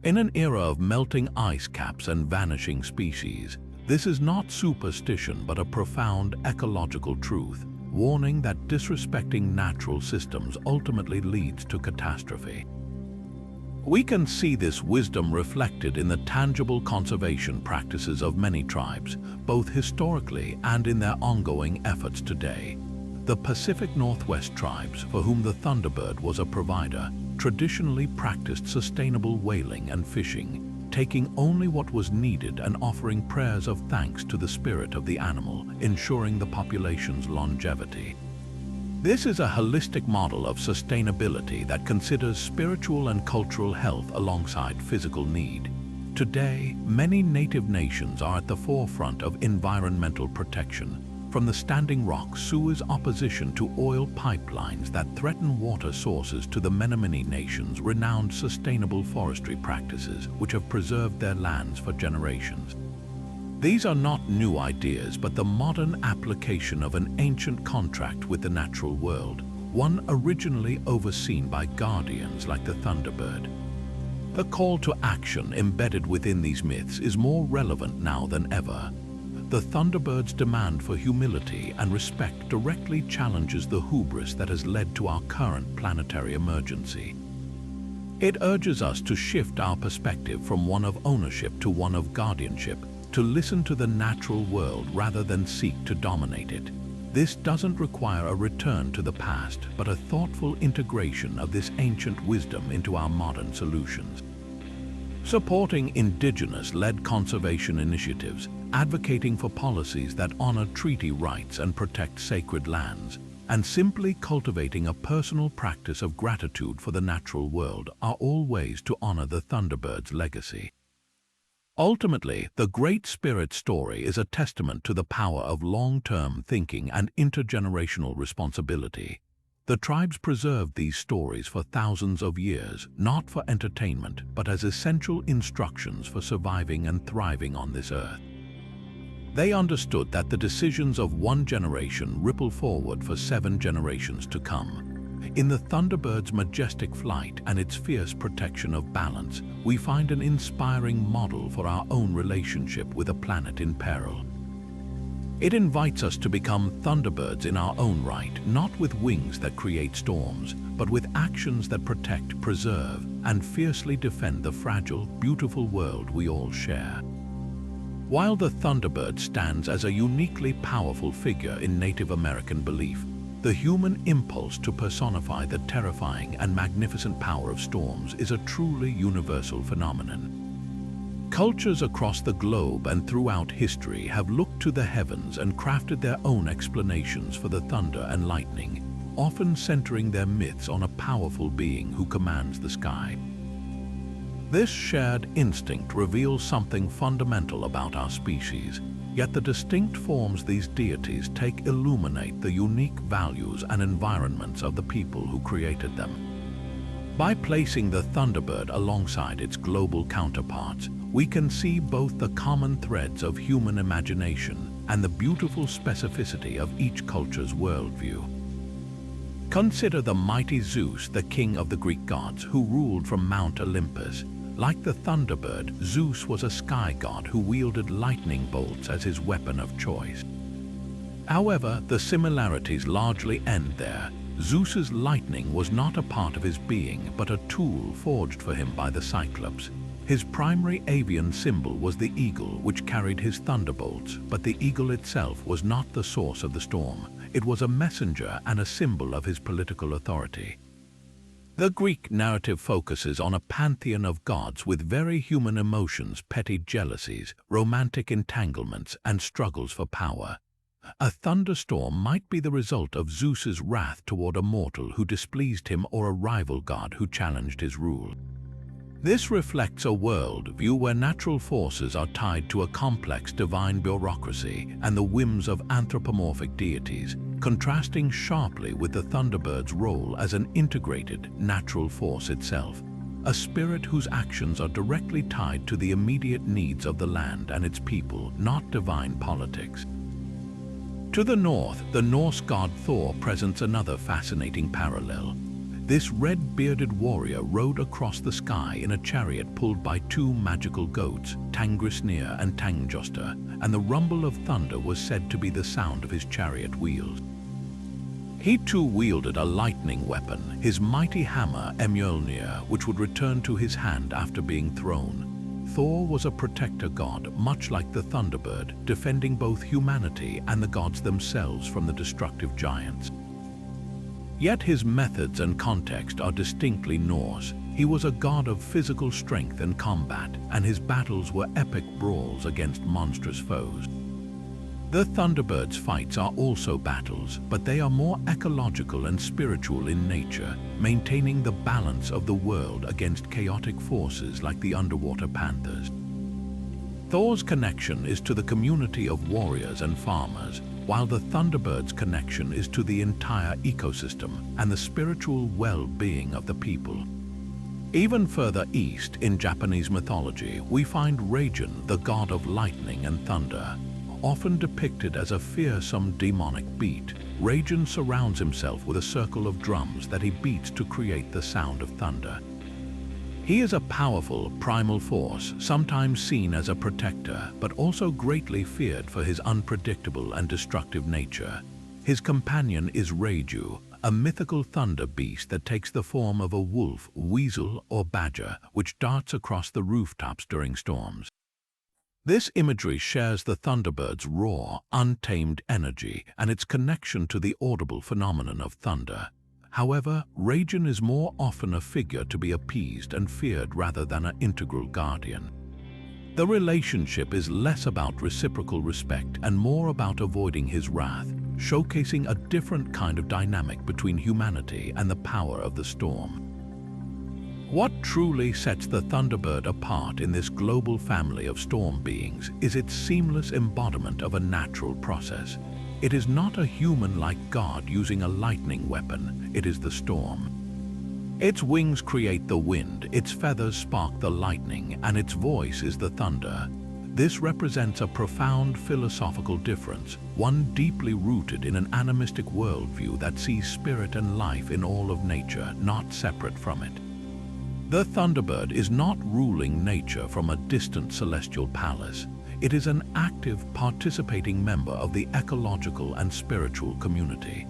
In an era of melting ice caps and vanishing species, this is not superstition but a profound ecological truth, warning that disrespecting natural systems ultimately leads to catastrophe. We can see this wisdom reflected in the tangible conservation practices of many tribes, both historically and in their ongoing efforts today. The Pacific Northwest tribes, for whom the Thunderbird was a provider, traditionally practiced sustainable whaling and fishing, taking only what was needed and offering prayers of thanks to the spirit of the animal, ensuring the population's longevity. This is a holistic model of sustainability that considers spiritual and cultural health alongside physical need. Today, many native nations are at the forefront of environmental protection, from the Standing Rock Sioux's opposition to oil pipelines that threaten water sources to the Menominee Nation's renowned sustainable forestry practices, which have preserved their lands for generations. These are not new ideas, but the modern application of an ancient contract with the natural world, one originally overseen by guardians like the Thunderbird. The call to action embedded within these myths is more relevant now than ever. The Thunderbird's demand for humility and respect directly challenges the hubris that has led to our current planetary emergency. It urges us to shift our perspective from one of ownership to one of guardianship, to listen to the natural world rather than seek to dominate it. This doesn't require a return to the past, but a thoughtful integration of this ancient wisdom into our modern solutions. Supporting Indigenous-led conservation initiatives, advocating for policies that honor treaty rights and protect sacred lands, and simply cultivating a personal practice of gratitude for the natural world are all ways to honor the Thunderbird's legacy. Ultimately, the Great Spirit story is a testament to the power of long-term thinking and intergenerational responsibility. The tribes preserved these stories for thousands of years, not for entertainment, but as essential instructions for surviving and thriving on this earth. They understood that the decisions of one generation ripple forward for 7 generations to come. In the Thunderbird's majestic flight and its fierce protection of balance, we find an inspiring model for our own relationship with a planet in peril. It invites us to become Thunderbirds in our own right, not with wings that create storms, but with actions that protect, preserve, and fiercely defend the fragile, beautiful world we all share. While the Thunderbird stands as a uniquely powerful figure in Native American belief, the human impulse to personify the terrifying and magnificent power of storms is a truly universal phenomenon. Cultures across the globe and throughout history have looked to the heavens and crafted their own explanations for the thunder and lightning, often centering their myths on a powerful being who commands the sky. This shared instinct reveals something fundamental about our species, yet the distinct forms these deities take illuminate the unique values and environments of the people who created them. By placing the Thunderbird alongside its global counterparts, we can see both the common threads of human imagination and the beautiful specificity of each culture's worldview. Consider the mighty Zeus, the king of the Greek gods, who ruled from Mount Olympus. Like the Thunderbird, Zeus was a sky god who wielded lightning bolts as his weapon of choice. However, the similarities largely end there. Zeus's lightning was not a part of his being, but a tool forged for him by the Cyclops. His primary avian symbol was the eagle, which carried his thunderbolts, but the eagle itself was not the source of the storm. It was a messenger and a symbol of his political authority. The Greek narrative focuses on a pantheon of gods with very human emotions, petty jealousies, romantic entanglements, and struggles for power. A thunderstorm might be the result of Zeus's wrath toward a mortal who displeased him or a rival god who challenged his rule. This reflects a world view where natural forces are tied to a complex divine bureaucracy and the whims of anthropomorphic deities, contrasting sharply with the Thunderbird's role as an integrated natural force itself, a spirit whose actions are directly tied to the immediate needs of the land and its people, not divine politics. To the north, the Norse god Thor presents another fascinating parallel. This red-bearded warrior rode across the sky in a chariot pulled by 2 magical goats, Tangrisnir and Tangjoster, and the rumble of thunder was said to be the sound of his chariot wheels. He too wielded a lightning weapon, his mighty hammer Mjolnir, which would return to his hand after being thrown. Thor was a protector god, much like the Thunderbird, defending both humanity and the gods themselves from the destructive giants. Yet his methods and context are distinctly Norse. He was a god of physical strength and combat, and his battles were epic brawls against monstrous foes. The Thunderbird's fights are also battles, but they are more ecological and spiritual in nature, maintaining the balance of the world against chaotic forces like the underwater panthers. Thor's connection is to the community of warriors and farmers, while the Thunderbird's connection is to the entire ecosystem and the spiritual well-being of the people. Even further east in Japanese mythology, we find Raijin, the god of lightning and thunder. Often depicted as a fearsome demonic beast, Raijin surrounds himself with a circle of drums that he beats to create the sound of thunder. He is a powerful, primal force, sometimes seen as a protector, but also greatly feared for his unpredictable and destructive nature. His companion is Reiju, a mythical thunder beast that takes the form of a wolf, weasel, or badger, which darts across the rooftops during storms. This imagery shares the Thunderbird's raw, untamed energy and its connection to the audible phenomenon of thunder. However, Raijin is more often a figure to be appeased and feared rather than an integral guardian. The relationship is less about reciprocal respect and more about avoiding his wrath, showcasing a different kind of dynamic between humanity and the power of the storm. What truly sets the Thunderbird apart in this global family of storm beings is its seamless embodiment of a natural process. It is not a human-like god using a lightning weapon, it is the storm. Its wings create the wind, its feathers spark the lightning, and its voice is the thunder. This represents a profound philosophical difference, one deeply rooted in an animistic worldview that sees spirit and life in all of nature, not separate from it. The Thunderbird is not ruling nature from a distant celestial palace. It is an active, participating member of the ecological and spiritual community.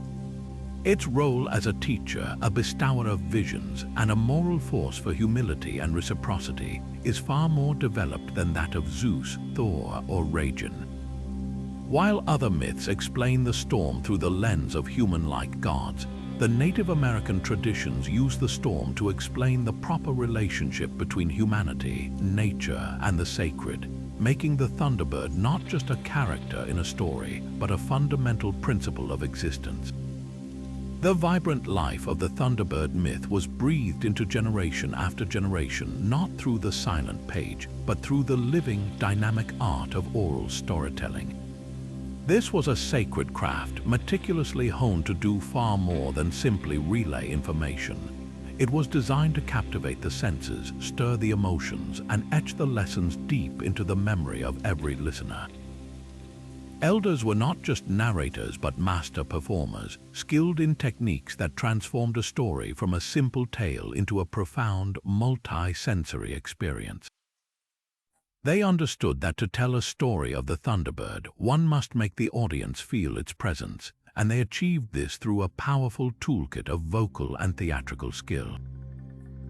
Its role as a teacher, a bestower of visions, and a moral force for humility and reciprocity is far more developed than that of Zeus, Thor, or Raijin. While other myths explain the storm through the lens of human-like gods, the Native American traditions use the storm to explain the proper relationship between humanity, nature, and the sacred, making the Thunderbird not just a character in a story, but a fundamental principle of existence. The vibrant life of the Thunderbird myth was breathed into generation after generation, not through the silent page, but through the living, dynamic art of oral storytelling. This was a sacred craft, meticulously honed to do far more than simply relay information. It was designed to captivate the senses, stir the emotions, and etch the lessons deep into the memory of every listener. Elders were not just narrators but master performers, skilled in techniques that transformed a story from a simple tale into a profound, multi-sensory experience. They understood that to tell a story of the Thunderbird, one must make the audience feel its presence, and they achieved this through a powerful toolkit of vocal and theatrical skill.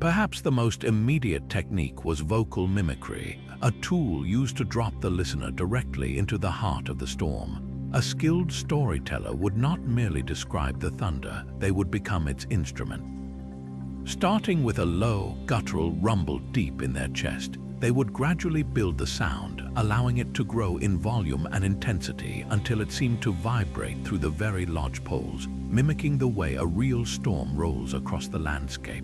Perhaps the most immediate technique was vocal mimicry, a tool used to drop the listener directly into the heart of the storm. A skilled storyteller would not merely describe the thunder, they would become its instrument. Starting with a low, guttural rumble deep in their chest, they would gradually build the sound, allowing it to grow in volume and intensity until it seemed to vibrate through the very lodge poles, mimicking the way a real storm rolls across the landscape.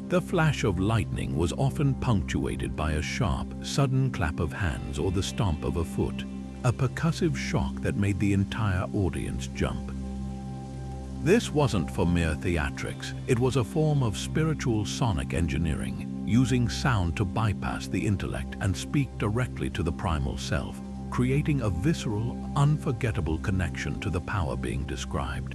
The flash of lightning was often punctuated by a sharp, sudden clap of hands or the stomp of a foot, a percussive shock that made the entire audience jump. This wasn't for mere theatrics, it was a form of spiritual sonic engineering, using sound to bypass the intellect and speak directly to the primal self, creating a visceral, unforgettable connection to the power being described.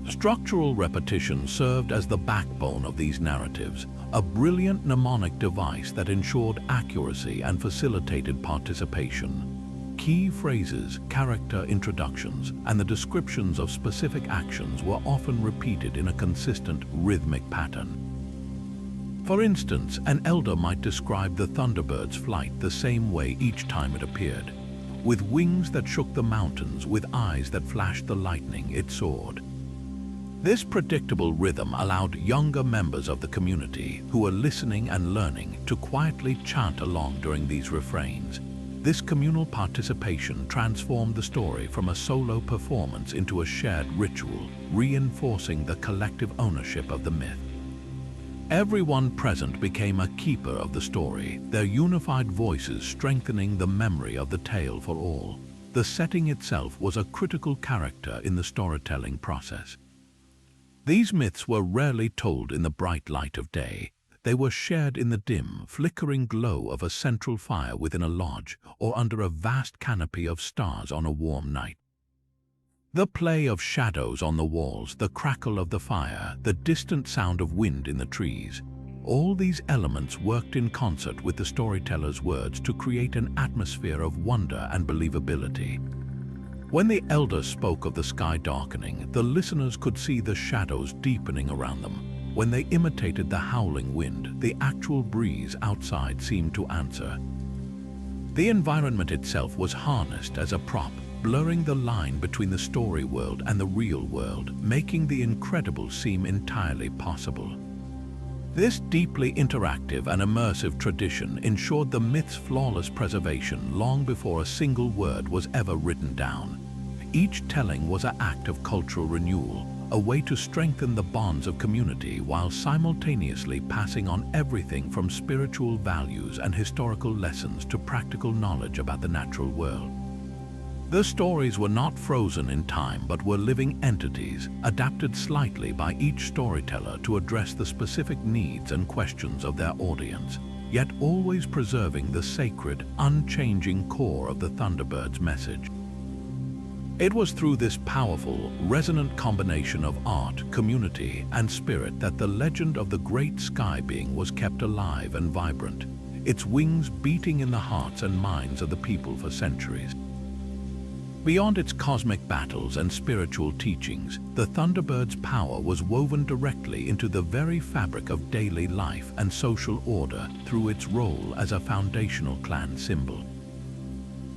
Structural repetition served as the backbone of these narratives, a brilliant mnemonic device that ensured accuracy and facilitated participation. Key phrases, character introductions, and the descriptions of specific actions were often repeated in a consistent, rhythmic pattern. For instance, an elder might describe the Thunderbird's flight the same way each time it appeared. With wings that shook the mountains, with eyes that flashed the lightning, it soared. This predictable rhythm allowed younger members of the community, who were listening and learning, to quietly chant along during these refrains. This communal participation transformed the story from a solo performance into a shared ritual, reinforcing the collective ownership of the myth. Everyone present became a keeper of the story, their unified voices strengthening the memory of the tale for all. The setting itself was a critical character in the storytelling process. These myths were rarely told in the bright light of day. They were shared in the dim, flickering glow of a central fire within a lodge or under a vast canopy of stars on a warm night. The play of shadows on the walls, the crackle of the fire, the distant sound of wind in the trees, all these elements worked in concert with the storyteller's words to create an atmosphere of wonder and believability. When the elders spoke of the sky darkening, the listeners could see the shadows deepening around them. When they imitated the howling wind, the actual breeze outside seemed to answer. The environment itself was harnessed as a prop, blurring the line between the story world and the real world, making the incredible seem entirely possible. This deeply interactive and immersive tradition ensured the myth's flawless preservation long before a single word was ever written down. Each telling was an act of cultural renewal, a way to strengthen the bonds of community while simultaneously passing on everything from spiritual values and historical lessons to practical knowledge about the natural world. The stories were not frozen in time but were living entities, adapted slightly by each storyteller to address the specific needs and questions of their audience, yet always preserving the sacred, unchanging core of the Thunderbird's message. It was through this powerful, resonant combination of art, community, and spirit that the legend of the great sky being was kept alive and vibrant, its wings beating in the hearts and minds of the people for centuries. Beyond its cosmic battles and spiritual teachings, the Thunderbird's power was woven directly into the very fabric of daily life and social order through its role as a foundational clan symbol.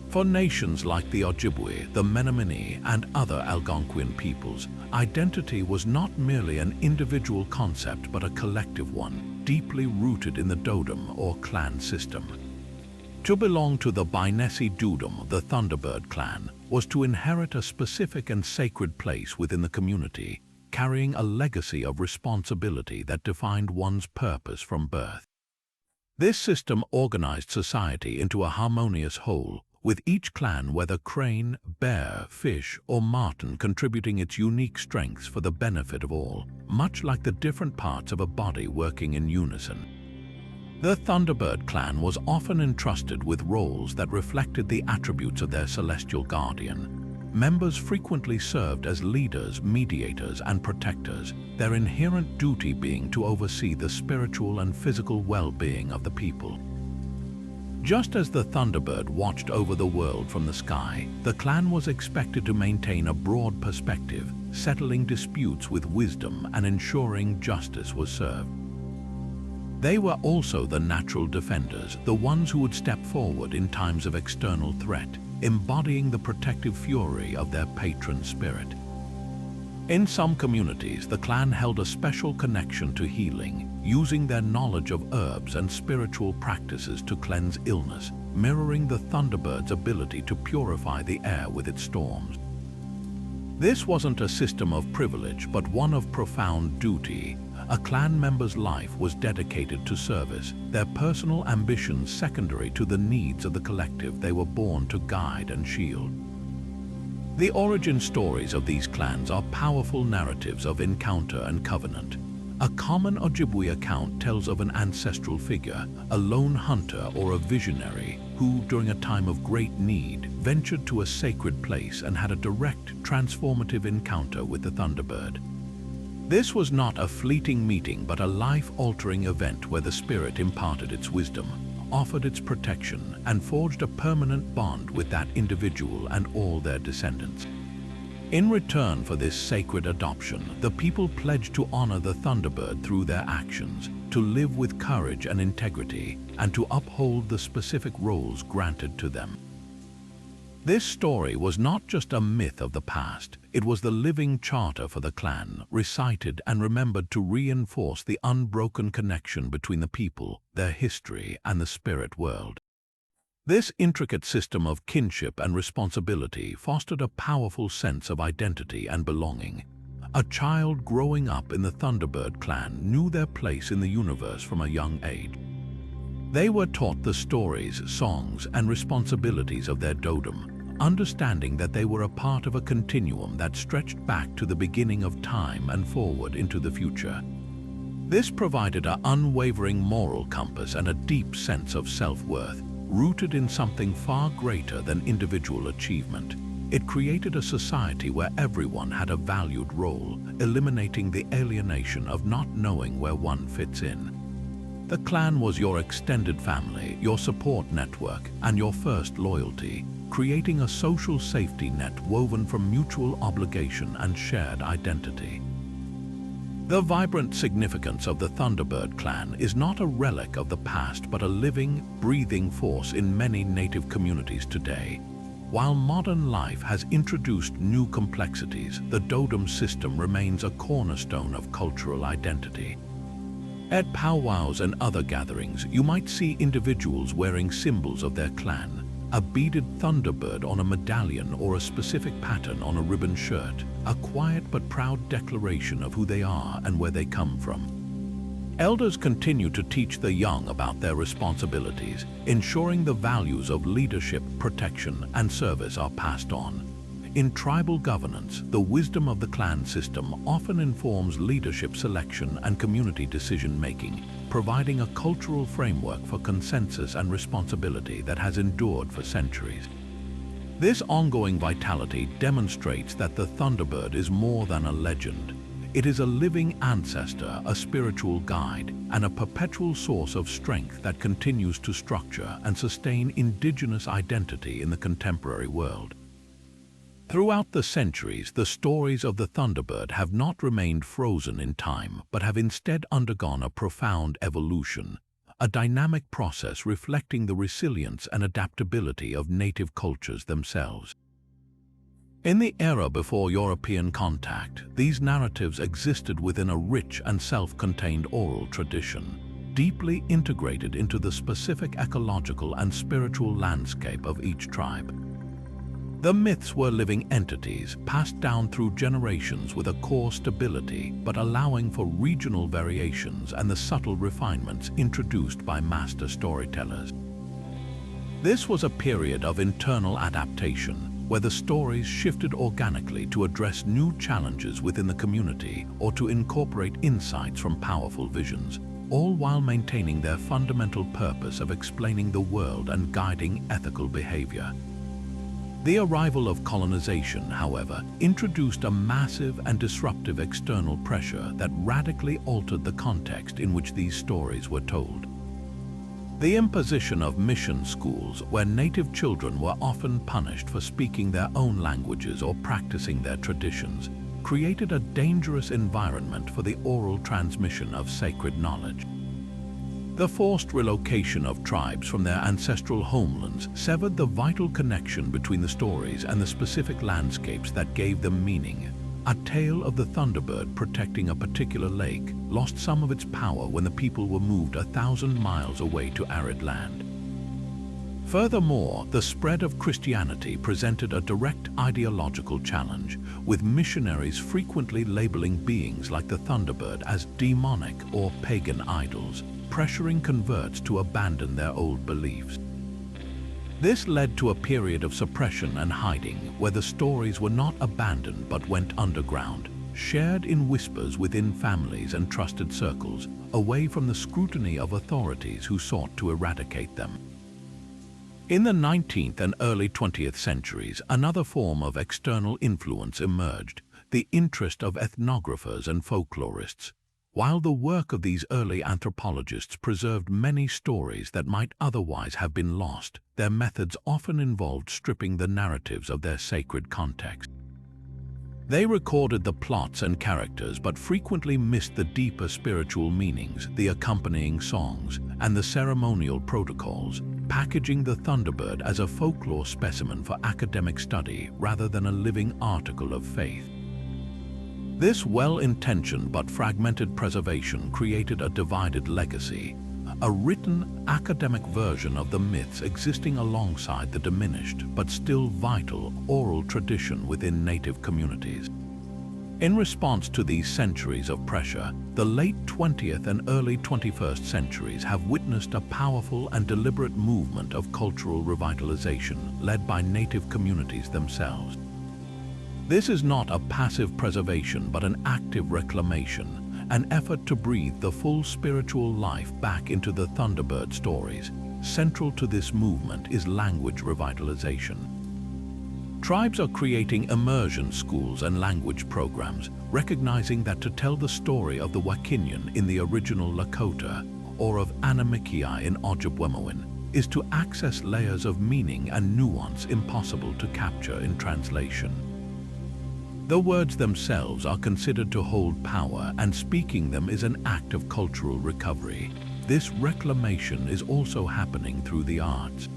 For nations like the Ojibwe, the Menominee, and other Algonquian peoples, identity was not merely an individual concept but a collective one, deeply rooted in the Totem or clan system. To belong to the Binesi Dudum, the Thunderbird clan, was to inherit a specific and sacred place within the community, carrying a legacy of responsibility that defined one's purpose from birth. This system organized society into a harmonious whole, with each clan, whether crane, bear, fish, or marten, contributing its unique strengths for the benefit of all, much like the different parts of a body working in unison. The Thunderbird clan was often entrusted with roles that reflected the attributes of their celestial guardian. Members frequently served as leaders, mediators, and protectors, their inherent duty being to oversee the spiritual and physical well-being of the people. Just as the Thunderbird watched over the world from the sky, the clan was expected to maintain a broad perspective, settling disputes with wisdom and ensuring justice was served. They were also the natural defenders, the ones who would step forward in times of external threat, embodying the protective fury of their patron spirit. In some communities, the clan held a special connection to healing, using their knowledge of herbs and spiritual practices to cleanse illness, mirroring the Thunderbird's ability to purify the air with its storms. This wasn't a system of privilege, but one of profound duty. A clan member's life was dedicated to service, their personal ambitions secondary to the needs of the collective they were born to guide and shield. The origin stories of these clans are powerful narratives of encounter and covenant. A common Ojibwe account tells of an ancestral figure, a lone hunter or a visionary, who, during a time of great need, ventured to a sacred place and had a direct, transformative encounter with the Thunderbird. This was not a fleeting meeting but a life-altering event where the spirit imparted its wisdom, offered its protection, and forged a permanent bond with that individual and all their descendants. In return for this sacred adoption, the people pledged to honor the Thunderbird through their actions, to live with courage and integrity, and to uphold the specific roles granted to them. This story was not just a myth of the past, it was the living charter for the clan, recited and remembered to reinforce the unbroken connection between the people, their history, and the spirit world. This intricate system of kinship and responsibility fostered a powerful sense of identity and belonging. A child growing up in the Thunderbird clan knew their place in the universe from a young age. They were taught the stories, songs, and responsibilities of their totem, understanding that they were a part of a continuum that stretched back to the beginning of time and forward into the future. This provided an unwavering moral compass and a deep sense of self-worth, rooted in something far greater than individual achievement. It created a society where everyone had a valued role, eliminating the alienation of not knowing where one fits in. The clan was your extended family, your support network, and your first loyalty, creating a social safety net woven from mutual obligation and shared identity. The vibrant significance of the Thunderbird clan is not a relic of the past but a living, breathing force in many native communities today. While modern life has introduced new complexities, the totem system remains a cornerstone of cultural identity. At powwows and other gatherings, you might see individuals wearing symbols of their clan, a beaded thunderbird on a medallion or a specific pattern on a ribbon shirt, a quiet but proud declaration of who they are and where they come from. Elders continue to teach the young about their responsibilities, ensuring the values of leadership, protection, and service are passed on. In tribal governance, the wisdom of the clan system often informs leadership selection and community decision-making, providing a cultural framework for consensus and responsibility that has endured for centuries. This ongoing vitality demonstrates that the Thunderbird is more than a legend. It is a living ancestor, a spiritual guide, and a perpetual source of strength that continues to structure and sustain Indigenous identity in the contemporary world. Throughout the centuries, the stories of the Thunderbird have not remained frozen in time, but have instead undergone a profound evolution, a dynamic process reflecting the resilience and adaptability of native cultures themselves. In the era before European contact, these narratives existed within a rich and self-contained oral tradition, deeply integrated into the specific ecological and spiritual landscape of each tribe. The myths were living entities passed down through generations with a core stability, but allowing for regional variations and the subtle refinements introduced by master storytellers. This was a period of internal adaptation, where the stories shifted organically to address new challenges within the community or to incorporate insights from powerful visions, all while maintaining their fundamental purpose of explaining the world and guiding ethical behavior. The arrival of colonization, however, introduced a massive and disruptive external pressure that radically altered the context in which these stories were told. The imposition of mission schools, where native children were often punished for speaking their own languages or practicing their traditions, created a dangerous environment for the oral transmission of sacred knowledge. The forced relocation of tribes from their ancestral homelands severed the vital connection between the stories and the specific landscapes that gave them meaning. A tale of the Thunderbird protecting a particular lake lost some of its power when the people were moved 1,000 miles away to arid land. Furthermore, the spread of Christianity presented a direct ideological challenge, with missionaries frequently labeling beings like the Thunderbird as demonic or pagan idols, pressuring converts to abandon their old beliefs. This led to a period of suppression and hiding, where the stories were not abandoned but went underground, shared in whispers within families and trusted circles, away from the scrutiny of authorities who sought to eradicate them. In the 19th and early 20th centuries, another form of external influence emerged, the interest of ethnographers and folklorists. While the work of these early anthropologists preserved many stories that might otherwise have been lost, their methods often involved stripping the narratives of their sacred context. They recorded the plots and characters but frequently missed the deeper spiritual meanings, the accompanying songs, and the ceremonial protocols, packaging the Thunderbird as a folklore specimen for academic study rather than a living article of faith. This well-intentioned but fragmented preservation created a divided legacy, a written academic version of the myths existing alongside the diminished but still vital oral tradition within Native communities. In response to these centuries of pressure, the late 20th and early 21st centuries have witnessed a powerful and deliberate movement of cultural revitalization led by Native communities themselves. This is not a passive preservation but an active reclamation, an effort to breathe the full spiritual life back into the Thunderbird stories. Central to this movement is language revitalization. Tribes are creating immersion schools and language programs, recognizing that to tell the story of the Wakinian in the original Lakota or of Anamikiai in Ojibwemowin is to access layers of meaning and nuance impossible to capture in translation. The words themselves are considered to hold power, and speaking them is an act of cultural recovery. This reclamation is also happening through the arts.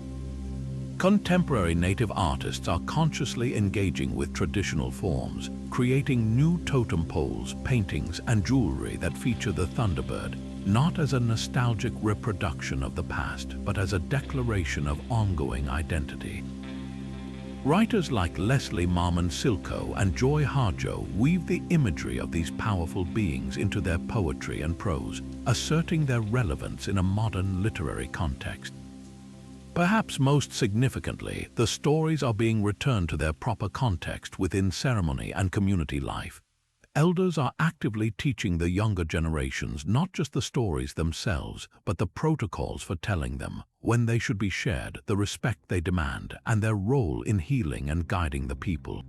Contemporary Native artists are consciously engaging with traditional forms, creating new totem poles, paintings, and jewelry that feature the Thunderbird, not as a nostalgic reproduction of the past, but as a declaration of ongoing identity. Writers like Leslie Marmon Silko and Joy Harjo weave the imagery of these powerful beings into their poetry and prose, asserting their relevance in a modern literary context. Perhaps most significantly, the stories are being returned to their proper context within ceremony and community life. Elders are actively teaching the younger generations not just the stories themselves, but the protocols for telling them, when they should be shared, the respect they demand, and their role in healing and guiding the people.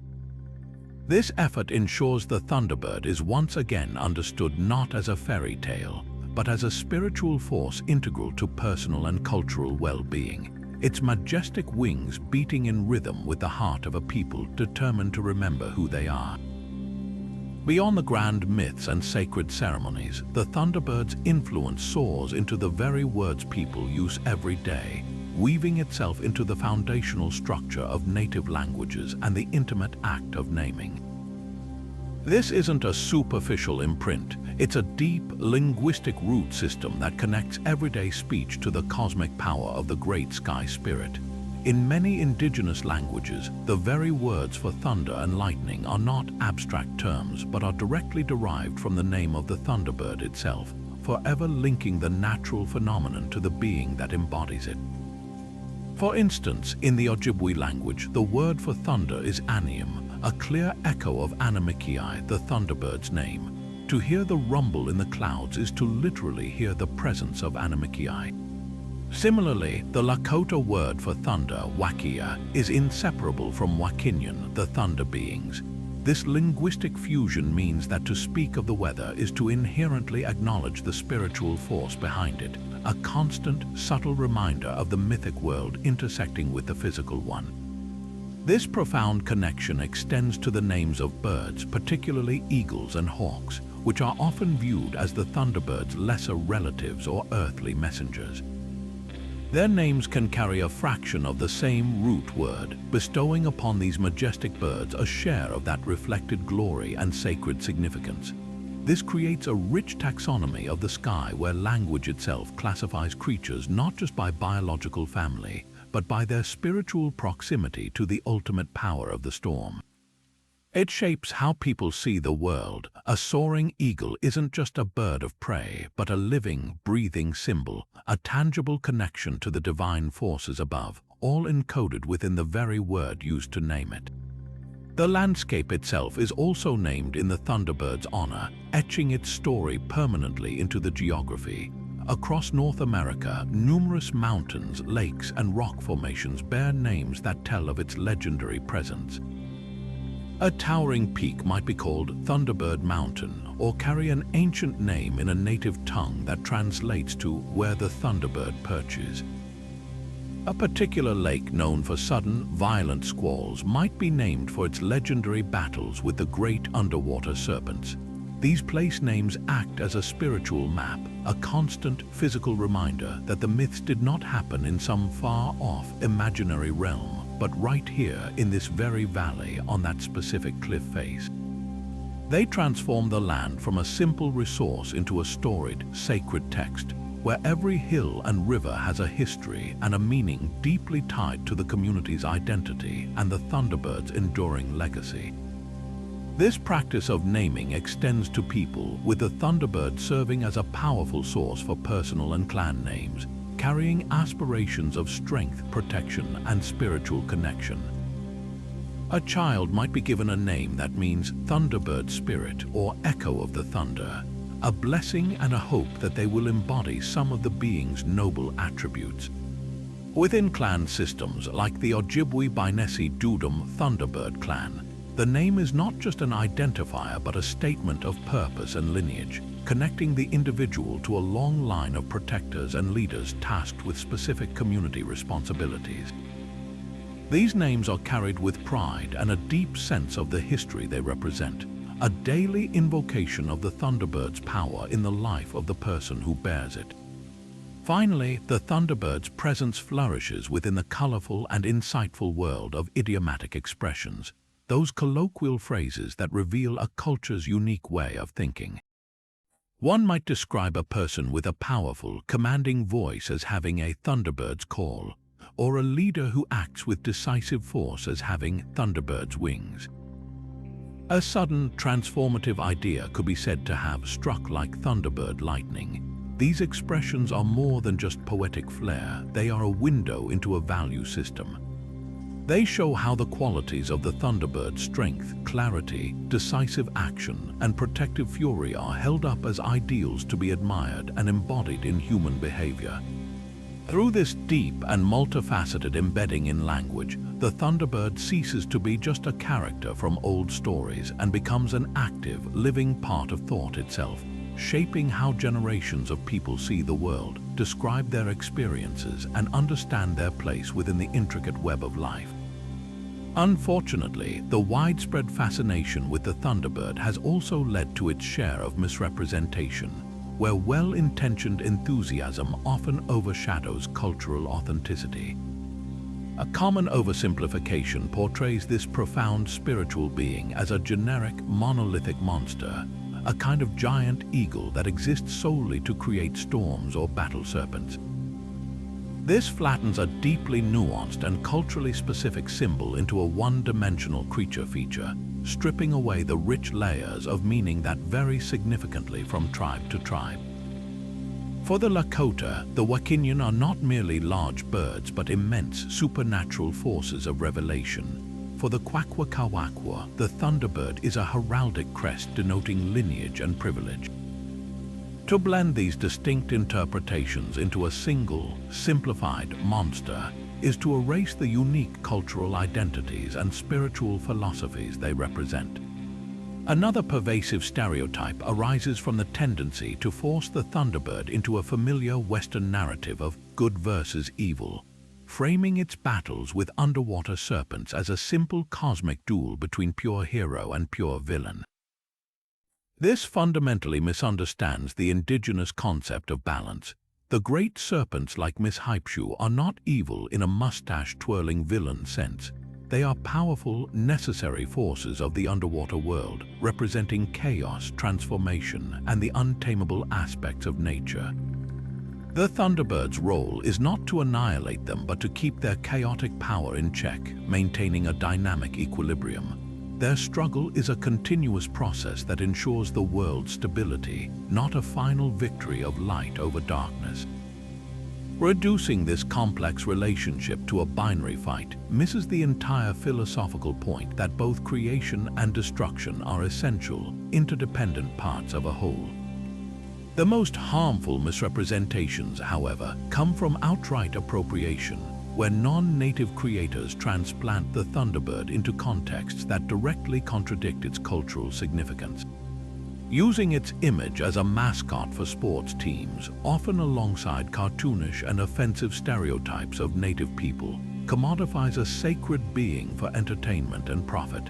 This effort ensures the Thunderbird is once again understood not as a fairy tale, but as a spiritual force integral to personal and cultural well-being, its majestic wings beating in rhythm with the heart of a people determined to remember who they are. Beyond the grand myths and sacred ceremonies, the Thunderbird's influence soars into the very words people use every day, weaving itself into the foundational structure of native languages and the intimate act of naming. This isn't a superficial imprint, it's a deep linguistic root system that connects everyday speech to the cosmic power of the great sky spirit. In many indigenous languages, the very words for thunder and lightning are not abstract terms but are directly derived from the name of the Thunderbird itself, forever linking the natural phenomenon to the being that embodies it. For instance, in the Ojibwe language, the word for thunder is anium, a clear echo of Anamikiai, the Thunderbird's name. To hear the rumble in the clouds is to literally hear the presence of Anamikiai. Similarly, the Lakota word for thunder, wakia, is inseparable from Wakinian, the thunder beings. This linguistic fusion means that to speak of the weather is to inherently acknowledge the spiritual force behind it, a constant, subtle reminder of the mythic world intersecting with the physical one. This profound connection extends to the names of birds, particularly eagles and hawks, which are often viewed as the Thunderbird's lesser relatives or earthly messengers. Their names can carry a fraction of the same root word, bestowing upon these majestic birds a share of that reflected glory and sacred significance. This creates a rich taxonomy of the sky where language itself classifies creatures not just by biological family, but by their spiritual proximity to the ultimate power of the storm. It shapes how people see the world. A soaring eagle isn't just a bird of prey, but a living, breathing symbol, a tangible connection to the divine forces above, all encoded within the very word used to name it. The landscape itself is also named in the Thunderbird's honor, etching its story permanently into the geography. Across North America, numerous mountains, lakes, and rock formations bear names that tell of its legendary presence. A towering peak might be called Thunderbird Mountain or carry an ancient name in a native tongue that translates to where the Thunderbird perches. A particular lake known for sudden, violent squalls might be named for its legendary battles with the great underwater serpents. These place names act as a spiritual map, a constant physical reminder that the myths did not happen in some far-off imaginary realm, but right here in this very valley on that specific cliff face. They transform the land from a simple resource into a storied, sacred text, where every hill and river has a history and a meaning deeply tied to the community's identity and the Thunderbird's enduring legacy. This practice of naming extends to people, with the Thunderbird serving as a powerful source for personal and clan names, carrying aspirations of strength, protection, and spiritual connection. A child might be given a name that means Thunderbird spirit or echo of the thunder, a blessing and a hope that they will embody some of the being's noble attributes. Within clan systems like the Ojibwe Binesi Dudum Thunderbird clan, the name is not just an identifier but a statement of purpose and lineage, connecting the individual to a long line of protectors and leaders tasked with specific community responsibilities. These names are carried with pride and a deep sense of the history they represent, a daily invocation of the Thunderbird's power in the life of the person who bears it. Finally, the Thunderbird's presence flourishes within the colorful and insightful world of idiomatic expressions, those colloquial phrases that reveal a culture's unique way of thinking. One might describe a person with a powerful, commanding voice as having a Thunderbird's call, or a leader who acts with decisive force as having Thunderbird's wings. A sudden, transformative idea could be said to have struck like Thunderbird lightning. These expressions are more than just poetic flair, they are a window into a value system. They show how the qualities of the Thunderbird's strength, clarity, decisive action, and protective fury are held up as ideals to be admired and embodied in human behavior. Through this deep and multifaceted embedding in language, the Thunderbird ceases to be just a character from old stories and becomes an active, living part of thought itself, shaping how generations of people see the world, describe their experiences, and understand their place within the intricate web of life. Unfortunately, the widespread fascination with the Thunderbird has also led to its share of misrepresentation, where well-intentioned enthusiasm often overshadows cultural authenticity. A common oversimplification portrays this profound spiritual being as a generic, monolithic monster, a kind of giant eagle that exists solely to create storms or battle serpents. This flattens a deeply nuanced and culturally specific symbol into a one-dimensional creature feature, stripping away the rich layers of meaning that vary significantly from tribe to tribe. For the Lakota, the Wakinian are not merely large birds but immense supernatural forces of revelation. For the Kwakwaka'wakwa, the Thunderbird is a heraldic crest denoting lineage and privilege. To blend these distinct interpretations into a single, simplified monster is to erase the unique cultural identities and spiritual philosophies they represent. Another pervasive stereotype arises from the tendency to force the Thunderbird into a familiar Western narrative of good versus evil, framing its battles with underwater serpents as a simple cosmic duel between pure hero and pure villain. This fundamentally misunderstands the indigenous concept of balance. The great serpents like Miss Hypeshoe are not evil in a mustache-twirling villain sense. They are powerful, necessary forces of the underwater world, representing chaos, transformation, and the untamable aspects of nature. The Thunderbird's role is not to annihilate them but to keep their chaotic power in check, maintaining a dynamic equilibrium. Their struggle is a continuous process that ensures the world's stability, not a final victory of light over darkness. Reducing this complex relationship to a binary fight misses the entire philosophical point that both creation and destruction are essential, interdependent parts of a whole. The most harmful misrepresentations, however, come from outright appropriation, where non-native creators transplant the Thunderbird into contexts that directly contradict its cultural significance. Using its image as a mascot for sports teams, often alongside cartoonish and offensive stereotypes of native people, commodifies a sacred being for entertainment and profit.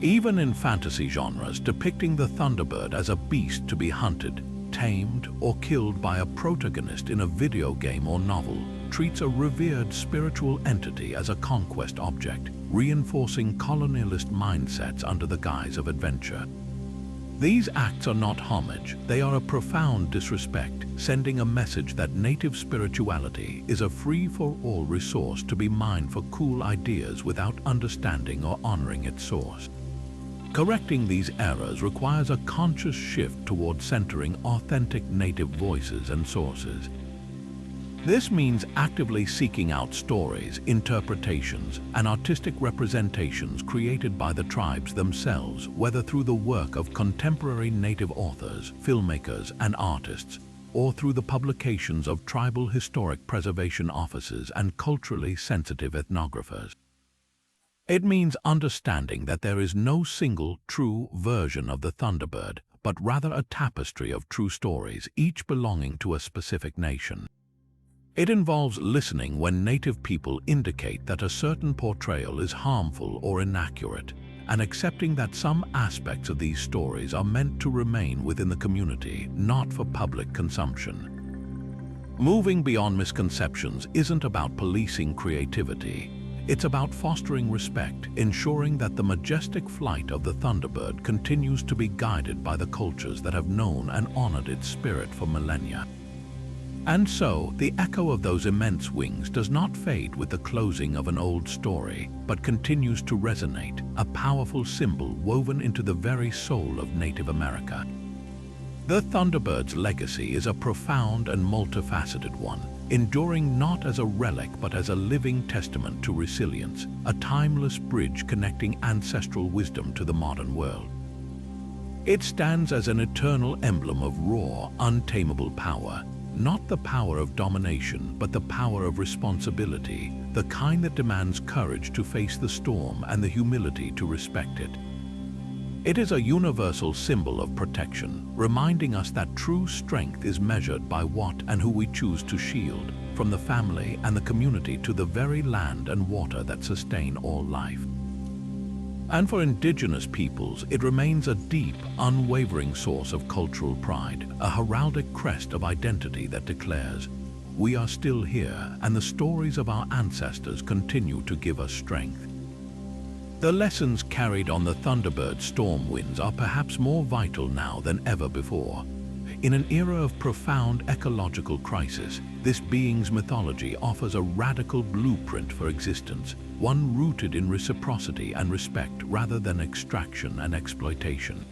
Even in fantasy genres, depicting the Thunderbird as a beast to be hunted, tamed, or killed by a protagonist in a video game or novel treats a revered spiritual entity as a conquest object, reinforcing colonialist mindsets under the guise of adventure. These acts are not homage, they are a profound disrespect, sending a message that native spirituality is a free-for-all resource to be mined for cool ideas without understanding or honoring its source. Correcting these errors requires a conscious shift toward centering authentic native voices and sources. This means actively seeking out stories, interpretations, and artistic representations created by the tribes themselves, whether through the work of contemporary native authors, filmmakers, and artists, or through the publications of tribal historic preservation offices and culturally sensitive ethnographers. It means understanding that there is no single, true version of the Thunderbird, but rather a tapestry of true stories, each belonging to a specific nation. It involves listening when native people indicate that a certain portrayal is harmful or inaccurate, and accepting that some aspects of these stories are meant to remain within the community, not for public consumption. Moving beyond misconceptions isn't about policing creativity. It's about fostering respect, ensuring that the majestic flight of the Thunderbird continues to be guided by the cultures that have known and honored its spirit for millennia. And so, the echo of those immense wings does not fade with the closing of an old story, but continues to resonate, a powerful symbol woven into the very soul of Native America. The Thunderbird's legacy is a profound and multifaceted one, enduring not as a relic but as a living testament to resilience, a timeless bridge connecting ancestral wisdom to the modern world. It stands as an eternal emblem of raw, untamable power, not the power of domination, but the power of responsibility, the kind that demands courage to face the storm and the humility to respect it. It is a universal symbol of protection, reminding us that true strength is measured by what and who we choose to shield, from the family and the community to the very land and water that sustain all life. And for Indigenous peoples, it remains a deep, unwavering source of cultural pride, a heraldic crest of identity that declares, "We are still here, and the stories of our ancestors continue to give us strength." The lessons carried on the Thunderbird storm winds are perhaps more vital now than ever before. In an era of profound ecological crisis, this being's mythology offers a radical blueprint for existence, one rooted in reciprocity and respect rather than extraction and exploitation.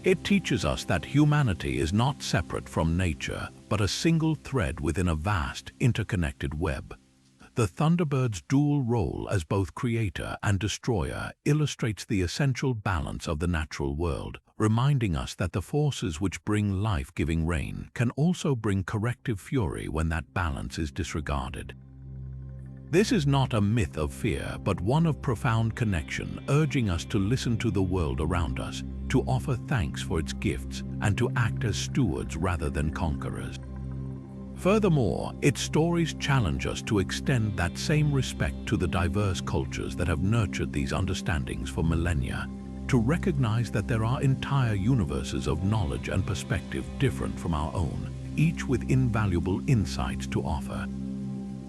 It teaches us that humanity is not separate from nature, but a single thread within a vast, interconnected web. The Thunderbird's dual role as both creator and destroyer illustrates the essential balance of the natural world, reminding us that the forces which bring life-giving rain can also bring corrective fury when that balance is disregarded. This is not a myth of fear, but one of profound connection, urging us to listen to the world around us, to offer thanks for its gifts, and to act as stewards rather than conquerors. Furthermore, its stories challenge us to extend that same respect to the diverse cultures that have nurtured these understandings for millennia, to recognize that there are entire universes of knowledge and perspective different from our own, each with invaluable insights to offer.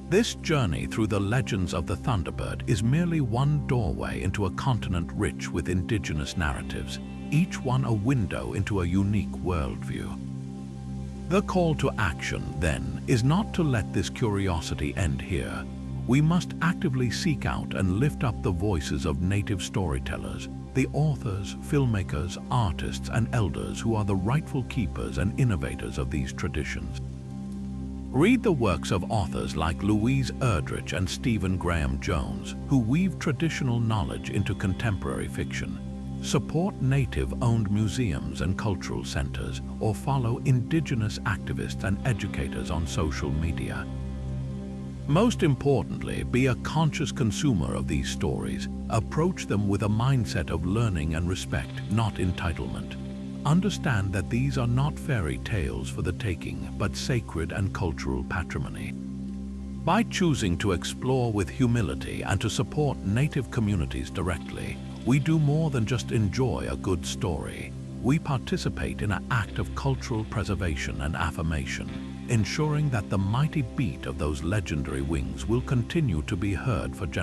This journey through the legends of the Thunderbird is merely one doorway into a continent rich with indigenous narratives, each one a window into a unique worldview. The call to action, then, is not to let this curiosity end here. We must actively seek out and lift up the voices of native storytellers, the authors, filmmakers, artists, and elders who are the rightful keepers and innovators of these traditions. Read the works of authors like Louise Erdrich and Stephen Graham Jones, who weave traditional knowledge into contemporary fiction. Support native-owned museums and cultural centers, or follow Indigenous activists and educators on social media. Most importantly, be a conscious consumer of these stories. Approach them with a mindset of learning and respect, not entitlement. Understand that these are not fairy tales for the taking, but sacred and cultural patrimony. By choosing to explore with humility and to support native communities directly, we do more than just enjoy a good story. We participate in an act of cultural preservation and affirmation, ensuring that the mighty beat of those legendary wings will continue to be heard for generations.